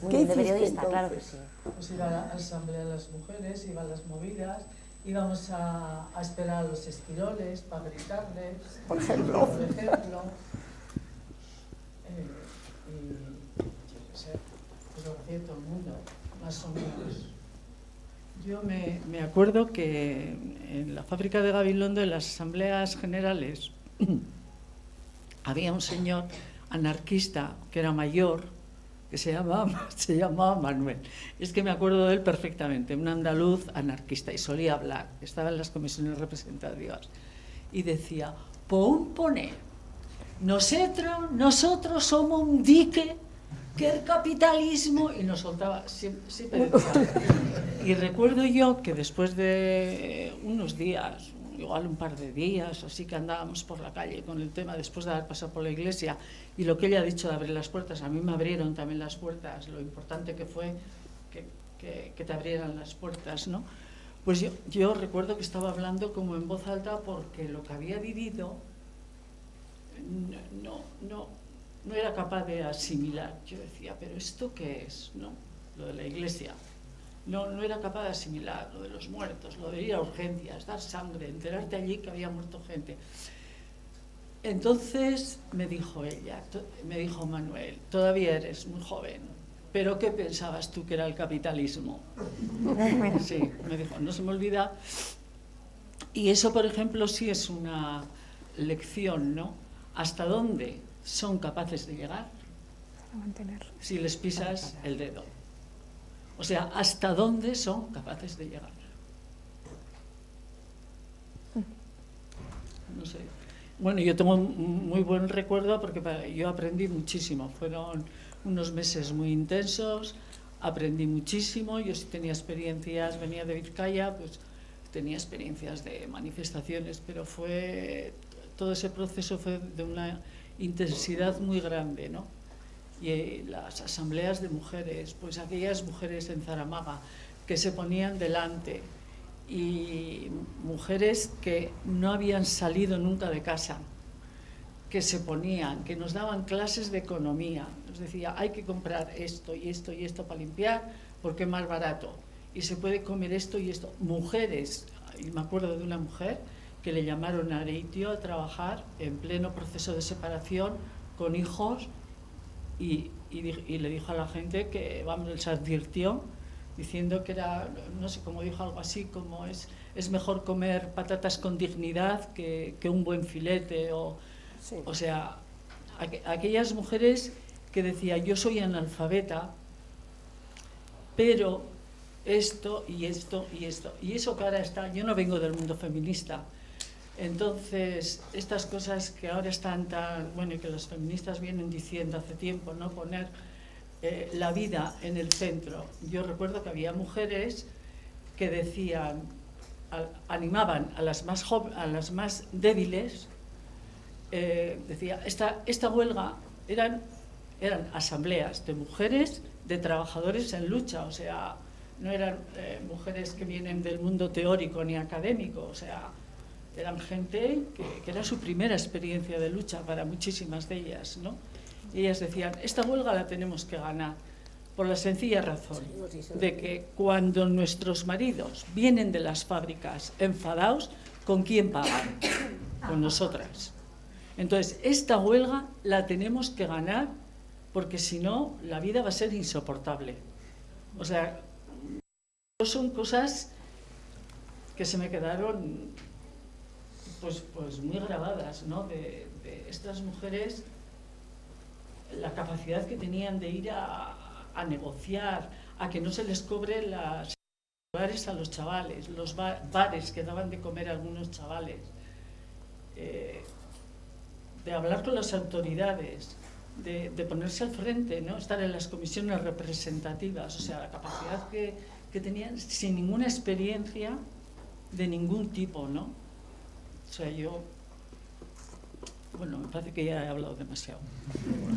¿Qué bien de hiciste periodista, entonces? claro que sí. Pues iba a la asamblea de las mujeres, iba a las movidas, íbamos a esperar a los esquiroles para gritarles, Por ejemplo. y yo qué sé, pues lo hacía todo el mundo, más o menos. Yo me acuerdo que en la fábrica de Gabilondo, en las asambleas generales, había un señor anarquista que era mayor, que se llamaba Manuel. Es que me acuerdo de él perfectamente, un andaluz anarquista, y solía hablar, estaba en las comisiones representativas, y decía, pone, nosotros somos un dique que el capitalismo, y nos soltaba, siempre decía. Y recuerdo yo que después de unos días, igual un par de días, así que andábamos por la calle con el tema, después de haber pasado por la iglesia, y lo que ella ha dicho de abrir las puertas, a mí me abrieron también las puertas, lo importante que fue que te abrieran las puertas, ¿no? Pues yo recuerdo que estaba hablando como en voz alta porque lo que había vivido no era capaz de asimilar. Yo decía, ¿pero esto qué es? ¿No? Lo de la iglesia. No era capaz de asimilar lo de los muertos, lo de ir a urgencias, dar sangre, enterarte allí que había muerto gente. Entonces me dijo Manuel, todavía eres muy joven, ¿pero qué pensabas tú que era el capitalismo? Sí, me dijo, no se me olvida. Y eso, por ejemplo, sí es una lección, ¿no? ¿Hasta dónde son capaces de llegar si les pisas el dedo? O sea, ¿hasta dónde son capaces de llegar? No sé. Bueno, yo tengo un muy buen recuerdo porque yo aprendí muchísimo. Fueron unos meses muy intensos, aprendí muchísimo. Yo sí tenía experiencias, venía de Vizcaya, pues tenía experiencias de manifestaciones, pero todo ese proceso fue de una intensidad muy grande, ¿no? Y las asambleas de mujeres, pues aquellas mujeres en Zaramaga que se ponían delante, y mujeres que no habían salido nunca de casa, que se ponían, que nos daban clases de economía, nos decía, hay que comprar esto y esto y esto para limpiar porque es más barato, y se puede comer esto y esto. Mujeres, y me acuerdo de una mujer que le llamaron a Areitio a trabajar en pleno proceso de separación con hijos, y le dijo a la gente que, vamos, les advirtió diciendo que era, no sé cómo dijo, algo así como es mejor comer patatas con dignidad que un buen filete, Sí. O sea, aquellas mujeres que decían, yo soy analfabeta, pero esto y esto y esto, y eso que ahora está, yo no vengo del mundo feminista. Entonces, estas cosas que ahora están tan, bueno, y que los feministas vienen diciendo hace tiempo, ¿no? Poner la vida en el centro. Yo recuerdo que había mujeres que decían, animaban a las más débiles, decía, esta huelga eran asambleas de mujeres, de trabajadores en lucha, o sea, no eran mujeres que vienen del mundo teórico ni académico, o sea, eran gente que era su primera experiencia de lucha para muchísimas de ellas, ¿no? Y ellas decían, esta huelga la tenemos que ganar por la sencilla razón de que cuando nuestros maridos vienen de las fábricas enfadados, ¿con quién pagan? Con nosotras. Entonces, esta huelga la tenemos que ganar porque si no, la vida va a ser insoportable. O sea, son cosas que se me quedaron pues muy grabadas, ¿no? De estas mujeres, la capacidad que tenían de ir a negociar, a que no se les cobre las bares a los chavales, los bares que daban de comer a algunos chavales, de hablar con las autoridades, de ponerse al frente, ¿no? Estar en las comisiones representativas, o sea, la capacidad que tenían sin ninguna experiencia de ningún tipo, ¿no? O sea, bueno, me parece que ya he hablado demasiado.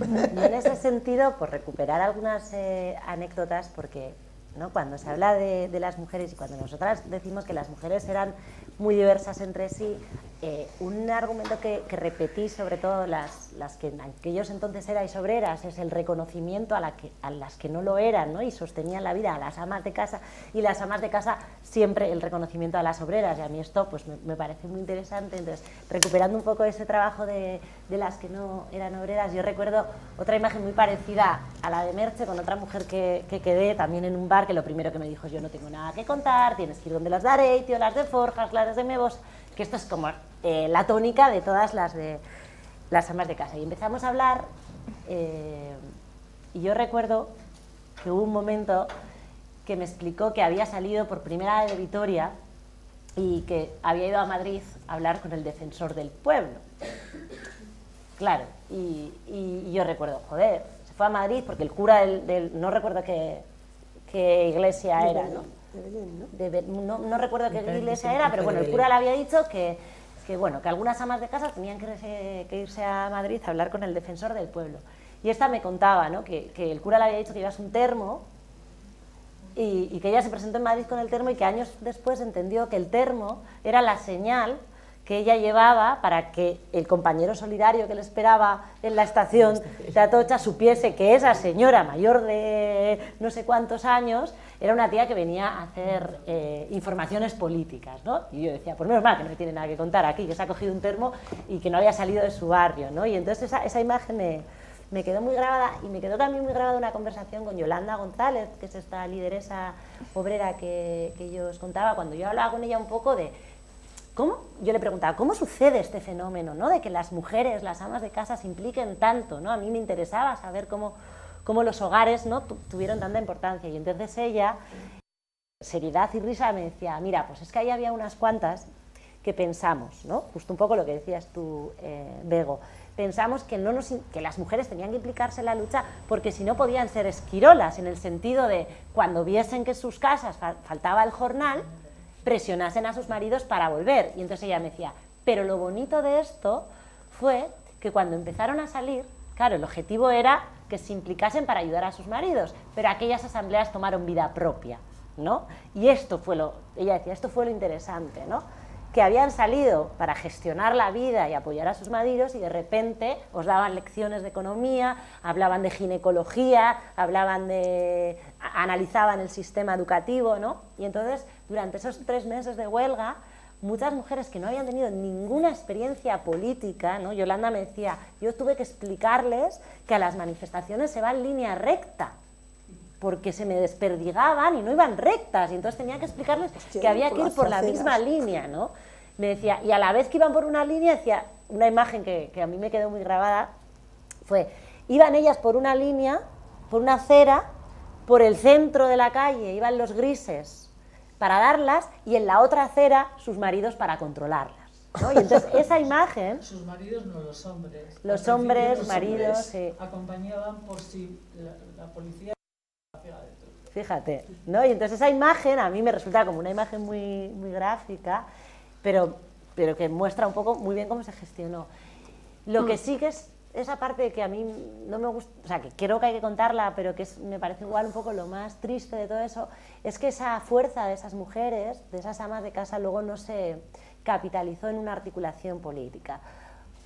Y en ese sentido, por recuperar algunas anécdotas, porque, ¿no?, cuando se habla de las mujeres y cuando nosotras decimos que las mujeres eran muy diversas entre sí, un argumento que repetí, sobre todo las que en aquellos entonces erais obreras, es el reconocimiento a las que no lo eran, ¿no? Y sostenían la vida, a las amas de casa, y las amas de casa siempre el reconocimiento a las obreras, y a mí esto pues me parece muy interesante. Entonces, recuperando un poco ese trabajo de las que no eran obreras, yo recuerdo otra imagen muy parecida a la de Merche, con otra mujer que quedé también en un bar, que lo primero que me dijo es: yo no tengo nada que contar, tienes que ir donde las daré, tío, las de Forjas, las de Mebos, que esto es como la tónica de todas las de las amas de casa. Y empezamos a hablar, y yo recuerdo que hubo un momento que me explicó que había salido por primera vez de Vitoria y que había ido a Madrid a hablar con el defensor del pueblo. Claro, y yo recuerdo, joder, se fue a Madrid porque el cura no recuerdo qué iglesia era, ¿no? No recuerdo qué iglesia era, pero bueno, el cura le había dicho que algunas amas de casa tenían que irse a Madrid a hablar con el defensor del pueblo. Y esta me contaba, ¿no?, que el cura le había dicho que llevas un termo y que ella se presentó en Madrid con el termo, y que años después entendió que el termo era la señal que ella llevaba para que el compañero solidario que le esperaba en la estación de Atocha supiese que esa señora mayor de no sé cuántos años era una tía que venía a hacer informaciones políticas, ¿no? Y yo decía, pues menos mal que no me tiene nada que contar aquí, que se ha cogido un termo y que no había salido de su barrio, ¿no? Y entonces esa imagen me quedó muy grabada, y me quedó también muy grabada una conversación con Yolanda González, que es esta lideresa obrera que yo os contaba, cuando yo hablaba con ella un poco de cómo, yo le preguntaba, ¿cómo sucede este fenómeno, ¿no?, de que las mujeres, las amas de casa, se impliquen tanto, ¿no? A mí me interesaba saber cómo los hogares, ¿no?, tuvieron tanta importancia. Y entonces ella, seriedad y risa, me decía, mira, pues es que ahí había unas cuantas que pensamos, ¿no?, justo un poco lo que decías tú, Bego, pensamos que las mujeres tenían que implicarse en la lucha porque si no podían ser esquirolas, en el sentido de cuando viesen que en sus casas faltaba el jornal, presionasen a sus maridos para volver. Y entonces ella me decía, pero lo bonito de esto fue que cuando empezaron a salir, claro, el objetivo era que se implicasen para ayudar a sus maridos, pero aquellas asambleas tomaron vida propia, ¿no? Y ella decía, esto fue lo interesante, ¿no?, que habían salido para gestionar la vida y apoyar a sus maridos, y de repente os daban lecciones de economía, hablaban de ginecología, analizaban el sistema educativo, ¿no? Y entonces, durante esos 3 meses de huelga, muchas mujeres que no habían tenido ninguna experiencia política, ¿no? Yolanda me decía, yo tuve que explicarles que a las manifestaciones se va en línea recta, porque se me desperdigaban y no iban rectas, y entonces tenía que explicarles que había que ir por la misma línea, ¿no? Me decía, y a la vez que iban por una línea, decía, una imagen que a mí me quedó muy grabada, fue, iban ellas por una línea, por una acera, por el centro de la calle, iban los grises para darlas, y en la otra acera sus maridos para controlarlas, ¿no? Y entonces esa imagen... Sus maridos, no los hombres. Los hombres, maridos, sí. Acompañaban por si la policía... Fíjate, ¿no? Y entonces esa imagen a mí me resulta como una imagen muy, muy gráfica, pero que muestra un poco muy bien cómo se gestionó. Lo que sí que es esa parte que a mí no me gusta, o sea, que creo que hay que contarla, pero que me parece igual un poco lo más triste de todo eso, es que esa fuerza de esas mujeres, de esas amas de casa, luego no se capitalizó en una articulación política.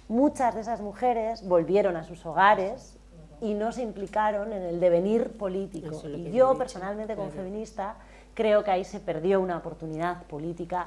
Muchas de esas mujeres volvieron a sus hogares y no se implicaron en el devenir político. Y yo, personalmente, como feminista, creo que ahí se perdió una oportunidad política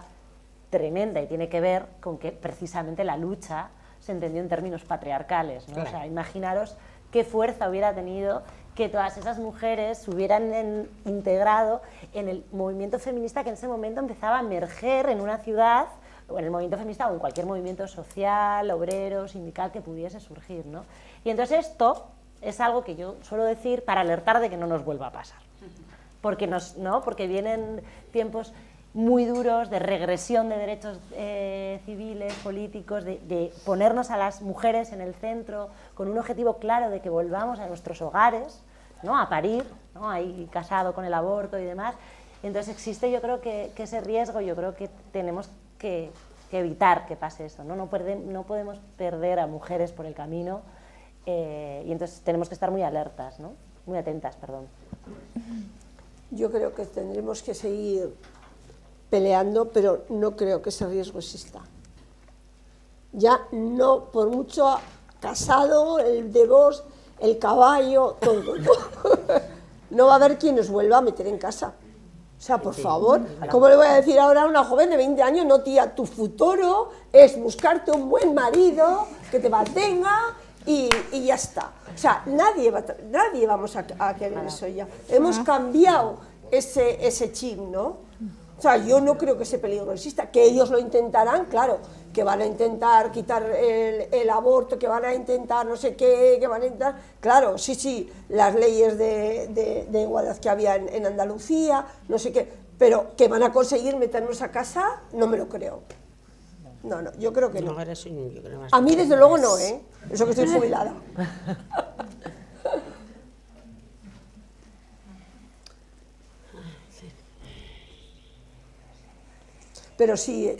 tremenda, y tiene que ver con que precisamente la lucha se entendió en términos patriarcales, ¿no? Claro. O sea, imaginaros qué fuerza hubiera tenido que todas esas mujeres se hubieran integrado en el movimiento feminista que en ese momento empezaba a emerger en una ciudad, o en el movimiento feminista o en cualquier movimiento social, obrero, sindical que pudiese surgir, ¿no? Y entonces esto es algo que yo suelo decir para alertar de que no nos vuelva a pasar, porque, porque vienen tiempos muy duros de regresión de derechos civiles, políticos, de ponernos a las mujeres en el centro con un objetivo claro de que volvamos a nuestros hogares, ¿no?, a parir, ¿no?, ahí casado con el aborto y demás. Entonces existe, yo creo que ese riesgo, yo creo que tenemos que evitar que pase eso, ¿no? No podemos perder a mujeres por el camino, y entonces tenemos que estar muy alertas, ¿no?, muy atentas, perdón. Yo creo que tendremos que seguir peleando, pero no creo que ese riesgo exista. ya no, por mucho casado, el de vos, el caballo, todo. No va a haber quien nos vuelva a meter en casa. O sea, por favor, ¿cómo le voy a decir ahora a una joven de 20 años? No, tía, tu futuro es buscarte un buen marido que te mantenga y ya está. O sea, nadie vamos a querer eso ya. Hemos cambiado ese chip, ¿no? O sea, yo no creo que ese peligro exista, que ellos lo intentarán, claro, que van a intentar quitar el aborto, que van a intentar no sé qué, que van a intentar... Claro, sí, las leyes de igualdad que había en Andalucía, no sé qué, pero que van a conseguir meternos a casa, no me lo creo. No, yo creo que no. A mí, desde luego, no, ¿eh? Eso que estoy jubilada. Pero sí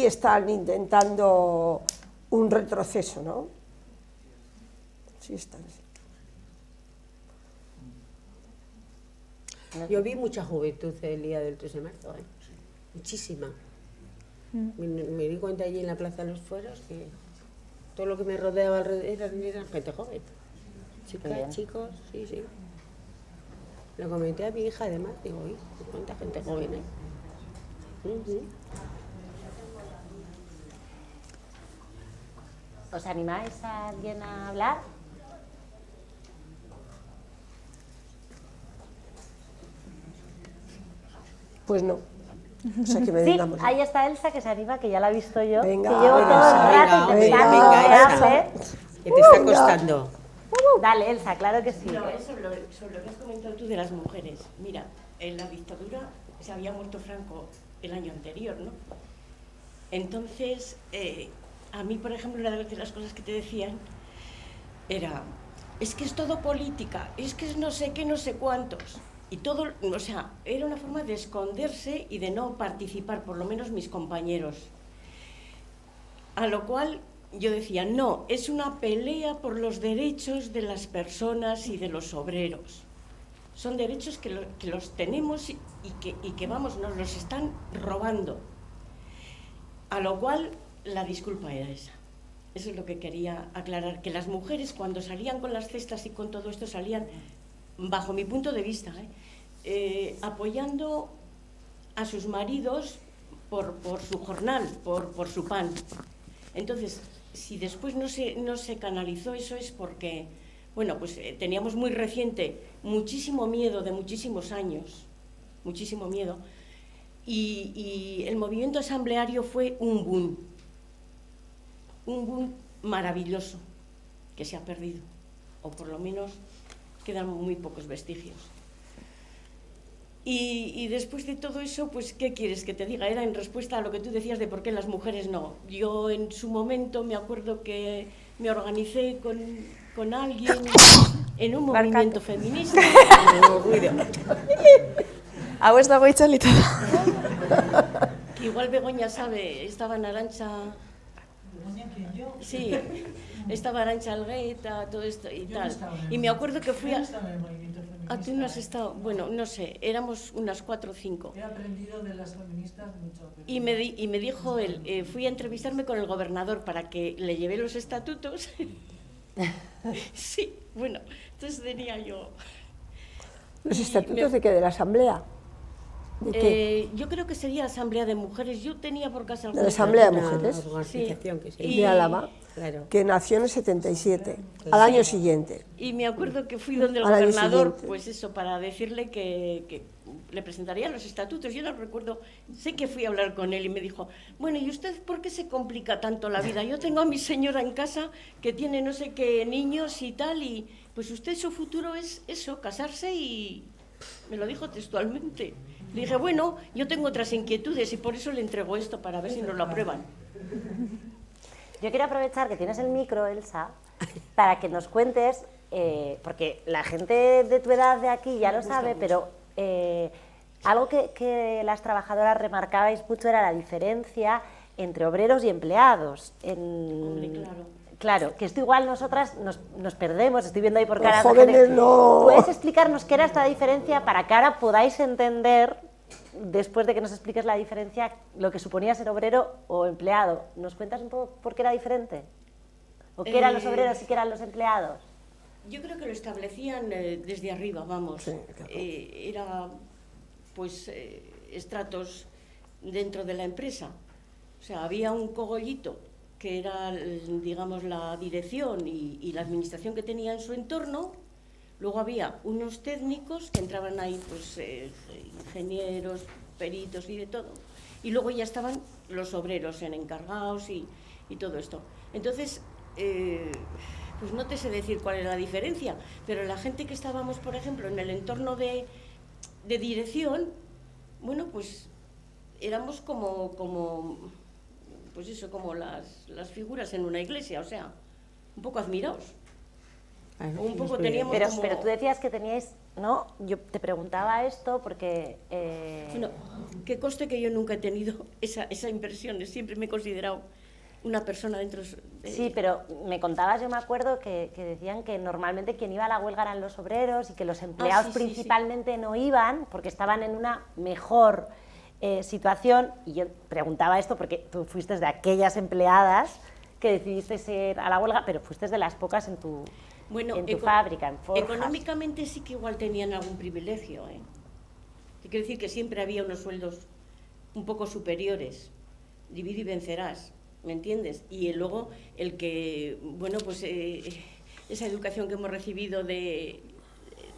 están intentando un retroceso, ¿no? Sí están. Yo vi mucha juventud el día del 3 de marzo, muchísima. Me di cuenta allí en la Plaza de los Fueros que todo lo que me rodeaba alrededor era gente joven. Chicas, chicos, sí. Lo comenté a mi hija además, digo, uy, cuánta gente joven hay. ¿Os animáis a alguien a hablar? Pues no. O sea, que me Sí, digamos. ahí está Elsa, que se anima, que ya la he visto yo. Venga, que llevo venga, todo el rato intentando venga, hacer. ¿Qué te está costando? Dale, Elsa, claro que sí. No, sobre lo que has comentado tú de las mujeres. Mira, en la dictadura se había muerto Franco el año anterior, ¿no? Entonces, a mí, por ejemplo, una de las cosas que te decían era, es que es todo política, es que es no sé qué, no sé cuántos. Y todo, o sea, era una forma de esconderse y de no participar, por lo menos mis compañeros. A lo cual yo decía, no, es una pelea por los derechos de las personas y de los obreros. Son derechos que los tenemos y que, vamos, nos los están robando. A lo cual la disculpa era esa. Eso es lo que quería aclarar, que las mujeres cuando salían con las cestas y con todo esto salían, bajo mi punto de vista, apoyando a sus maridos por su jornal, por su pan. Entonces, si después no se canalizó eso es porque, bueno, pues teníamos muy reciente muchísimo miedo de muchísimos años, muchísimo miedo, y el movimiento asambleario fue un boom maravilloso que se ha perdido, o por lo menos quedan muy pocos vestigios. Y después de todo eso, pues, ¿qué quieres que te diga? Era en respuesta a lo que tú decías de por qué las mujeres no. Yo en su momento me acuerdo que me organicé con alguien en un movimiento feminista. Hau ez dago itzalita. Que igual Begoña sabe, estaba en Arantxa... Sí, estaba Arantxa Algueta, todo esto y tal. Y me acuerdo que fui a... Ah, tú no has estado... Bueno, no sé, éramos unas 4 o 5. He aprendido de las feministas mucho. Y me dijo él, fui a entrevistarme con el gobernador para que le llevé los estatutos. Sí, bueno, entonces tenía yo... ¿Los estatutos de qué? ¿De la asamblea? ¿De qué? Yo creo que sería Asamblea de Mujeres. Yo tenía por casa De la Asamblea de Una Mujeres organización que se Y- de Álava, Claro. que nació en el 77, al año siguiente. Y me acuerdo que fui donde el Al año gobernador, siguiente. pues eso, para decirle que le presentaría los estatutos. Yo no recuerdo, sé que fui a hablar con él y me dijo, bueno, ¿y usted por qué se complica tanto la vida? Yo tengo a mi señora en casa que tiene no sé qué niños y tal, y pues usted su futuro es eso, casarse y... Me lo dijo textualmente. Le dije, bueno, yo tengo otras inquietudes y por eso le entrego esto para ver si nos lo aprueban. Yo quiero aprovechar que tienes el micro, Elsa, para que nos cuentes, porque la gente de tu edad de aquí ya lo sabe, pero algo que las trabajadoras remarcabais mucho era la diferencia entre obreros y empleados. Hombre, claro. Claro, que esto igual nosotras nos perdemos, estoy viendo ahí por Los cara. jóvenes no. ¿Puedes explicarnos qué era esta diferencia para que ahora podáis entender después de que nos expliques la diferencia, lo que suponía ser obrero o empleado. ¿Nos cuentas un poco por qué era diferente? ¿O qué eran los obreros y qué eran los empleados? Yo creo que lo establecían desde arriba, vamos. Sí, claro. Era, pues, estratos dentro de la empresa. O sea, había un cogollito que era, digamos, la dirección y la administración que tenía en su entorno. Luego había unos técnicos que entraban ahí, pues, ingenieros, peritos y de todo. Y luego ya estaban los obreros en encargados y todo esto. Entonces, pues no te sé decir cuál era la diferencia, pero la gente que estábamos, por ejemplo, en el entorno de dirección, bueno, pues éramos como pues eso, como las figuras en una iglesia, o sea, un poco admirados. Un poco teníamos Pero tú decías que teníais, ¿no? Yo te preguntaba esto porque... Bueno, que conste que yo nunca he tenido esa impresión, siempre me he considerado una persona dentro de... Sí, pero me contabas, yo me acuerdo, que decían que normalmente quien iba a la huelga eran los obreros y que los empleados principalmente no iban porque estaban en una mejor situación. Y yo preguntaba esto porque tú fuiste de aquellas empleadas que decidiste ir a la huelga, pero fuiste de las pocas en tu fábrica, en Forjas. Económicamente sí que igual tenían algún privilegio, ¿eh? Quiero decir que siempre había unos sueldos un poco superiores. Divide y vencerás, ¿me entiendes? Y luego el que, bueno, pues esa educación que hemos recibido de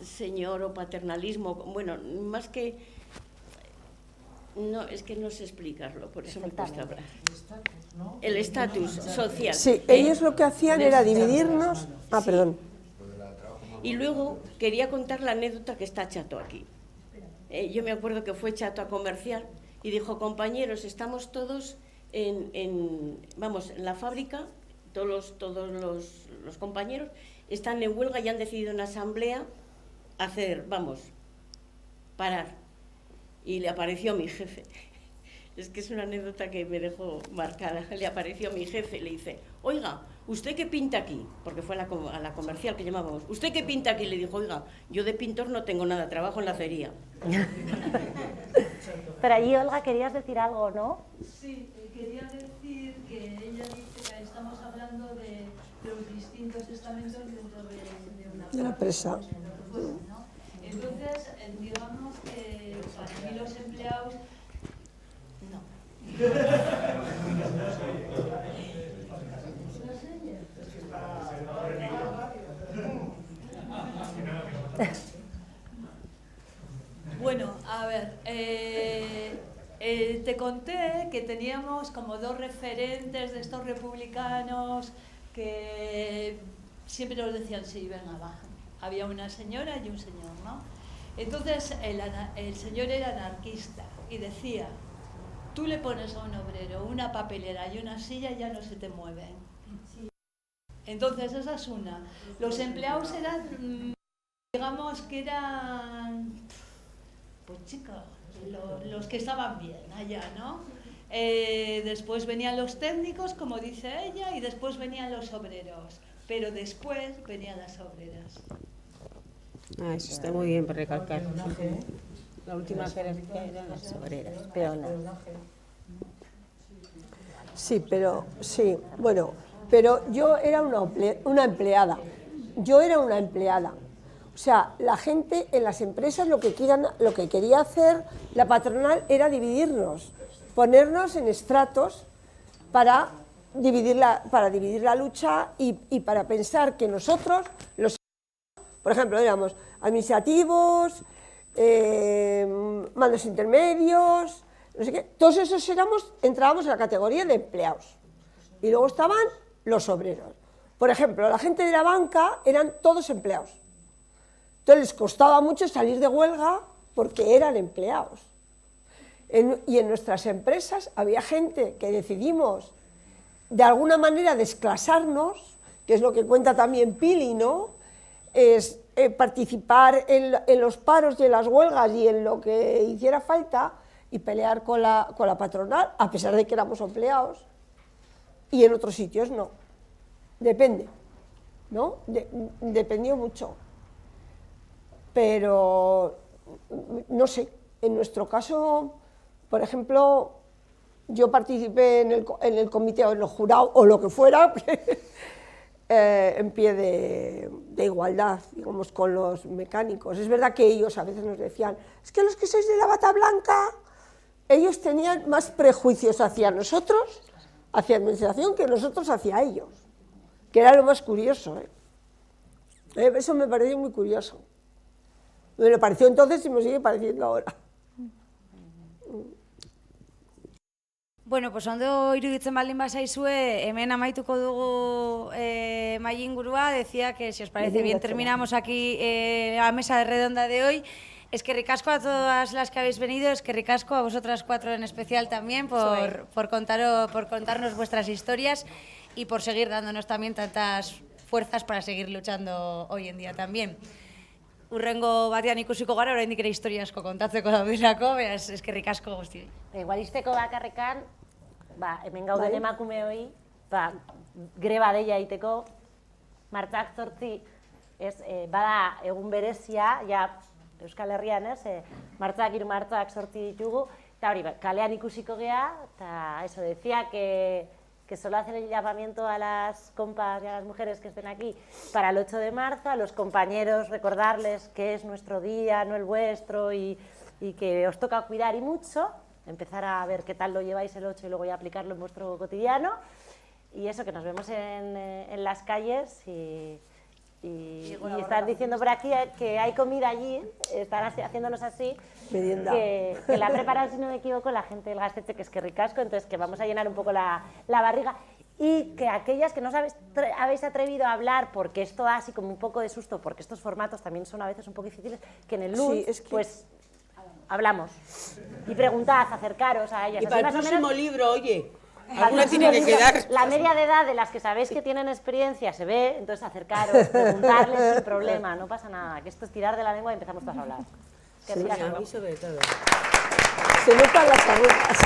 señor o paternalismo, bueno, más que... No, es que no sé explicarlo, por eso me cuesta hablar. El estatus social. Sí, ellos lo que hacían era dividirnos... Ah, perdón. Y luego quería contar la anécdota que está Chato aquí. Yo me acuerdo que fue Chato a comerciar y dijo, compañeros, estamos todos en la fábrica, todos los compañeros están en huelga y han decidido en asamblea parar. Y le apareció mi jefe. Es que es una anécdota que me dejó marcada. Le apareció mi jefe y le dice, oiga, ¿usted qué pinta aquí? Porque fue a la comercial que llamábamos. ¿Usted qué pinta aquí? Le dijo, oiga, yo de pintor no tengo nada, trabajo en la acería. Pero ahí, Olga, querías decir algo, ¿no? Sí, quería decir que ella dice que estamos hablando de los distintos estamentos dentro de una empresa. ¿No? Entonces, digamos que para mí los empleados... No. Bueno, a ver, te conté que teníamos como dos referentes de estos republicanos que siempre nos decían, sí, venga, va. Había una señora y un señor, ¿no? Entonces el señor era anarquista y decía, tú le pones a un obrero una papelera y una silla y ya no se te mueven. Entonces esa es una. Los empleados eran, digamos que eran, pues chicos, los que estaban bien allá, ¿no? Después venían los técnicos, como dice ella, y después venían los obreros. Pero después venían las obreras. Ah, eso está muy bien para recalcar. La última jerarquía eran las obreras. Peonas. Sí, bueno, pero yo era una empleada. Yo era una empleada. O sea, la gente en las empresas lo que quería hacer la patronal era dividirnos, ponernos en estratos para dividir la lucha y para pensar que nosotros, por ejemplo, éramos administrativos, mandos intermedios, no sé qué, todos esos entrábamos en la categoría de empleados. Y luego estaban los obreros. Por ejemplo, la gente de la banca eran todos empleados. Entonces les costaba mucho salir de huelga porque eran empleados. Y en nuestras empresas había gente que decidimos de alguna manera desclasarnos, que es lo que cuenta también Pili, ¿no? Es participar en los paros y en las huelgas y en lo que hiciera falta y pelear con la patronal, a pesar de que éramos empleados, y en otros sitios no. Depende, ¿no? Dependió mucho. Pero, no sé, En nuestro caso, por ejemplo, yo participé en el comité o en el jurado o lo que fuera, en pie de igualdad, digamos, con los mecánicos. Es verdad que ellos a veces nos decían, es que los que sois de la bata blanca, ellos tenían más prejuicios hacia nosotros, hacia la administración, que nosotros hacia ellos, que era lo más curioso. Eso me pareció muy curioso. Me lo pareció entonces y me sigue pareciendo ahora. Bueno, pues ondo iruditzen baldin bazaizue, hemen amaituko dugu mahai ingurua, decía que si os parece bien terminamos aquí la mesa redonda de hoy. Eskerrik asko a todas las que habéis venido, eskerrik asko a vosotras cuatro en especial también por contarnos vuestras historias y por seguir dándonos también tantas fuerzas para seguir luchando hoy en día también. Urrengo batean ikusiko gara, oraindik ere historia asko kontatzeko daudelako, beraz eskerrik asko guztioi. Igual izteko bakarrekan, hemen gauden emakumeoi, greba deia egiteko, martxoak 8 bada egun berezia, ja Euskal Herrian, martxoak 3, martxoak 8 ditugu, eta hori, kalean ikusiko gea, eta eso, decía que solo hacen el llamamiento a las compas y a las mujeres que estén aquí para el 8 de marzo, a los compañeros recordarles que es nuestro día, no el vuestro, y que os toca cuidar y mucho, empezar a ver qué tal lo lleváis el 8 y luego ya aplicarlo en vuestro cotidiano, y eso, que nos vemos en las calles y están diciendo por aquí que hay comida allí, están haciéndonos así, que la ha preparado, si no me equivoco, la gente del Gaztetxe, que es que ricasco, entonces que vamos a llenar un poco la barriga, y que aquellas que no os habéis atrevido a hablar, porque esto da así como un poco de susto, porque estos formatos también son a veces un poco difíciles, que en el LUN, pues hablamos, y preguntad, acercaros a ellas. Y para el próximo libro, oye, alguna tiene que quedar. La media de edad de las que sabéis que tienen experiencia se ve, entonces acercaros, preguntarles sin problema, no pasa nada, que esto es tirar de la lengua y empezamos todos a hablar. Sí, a mí sobre todo. Se notan las arrugas.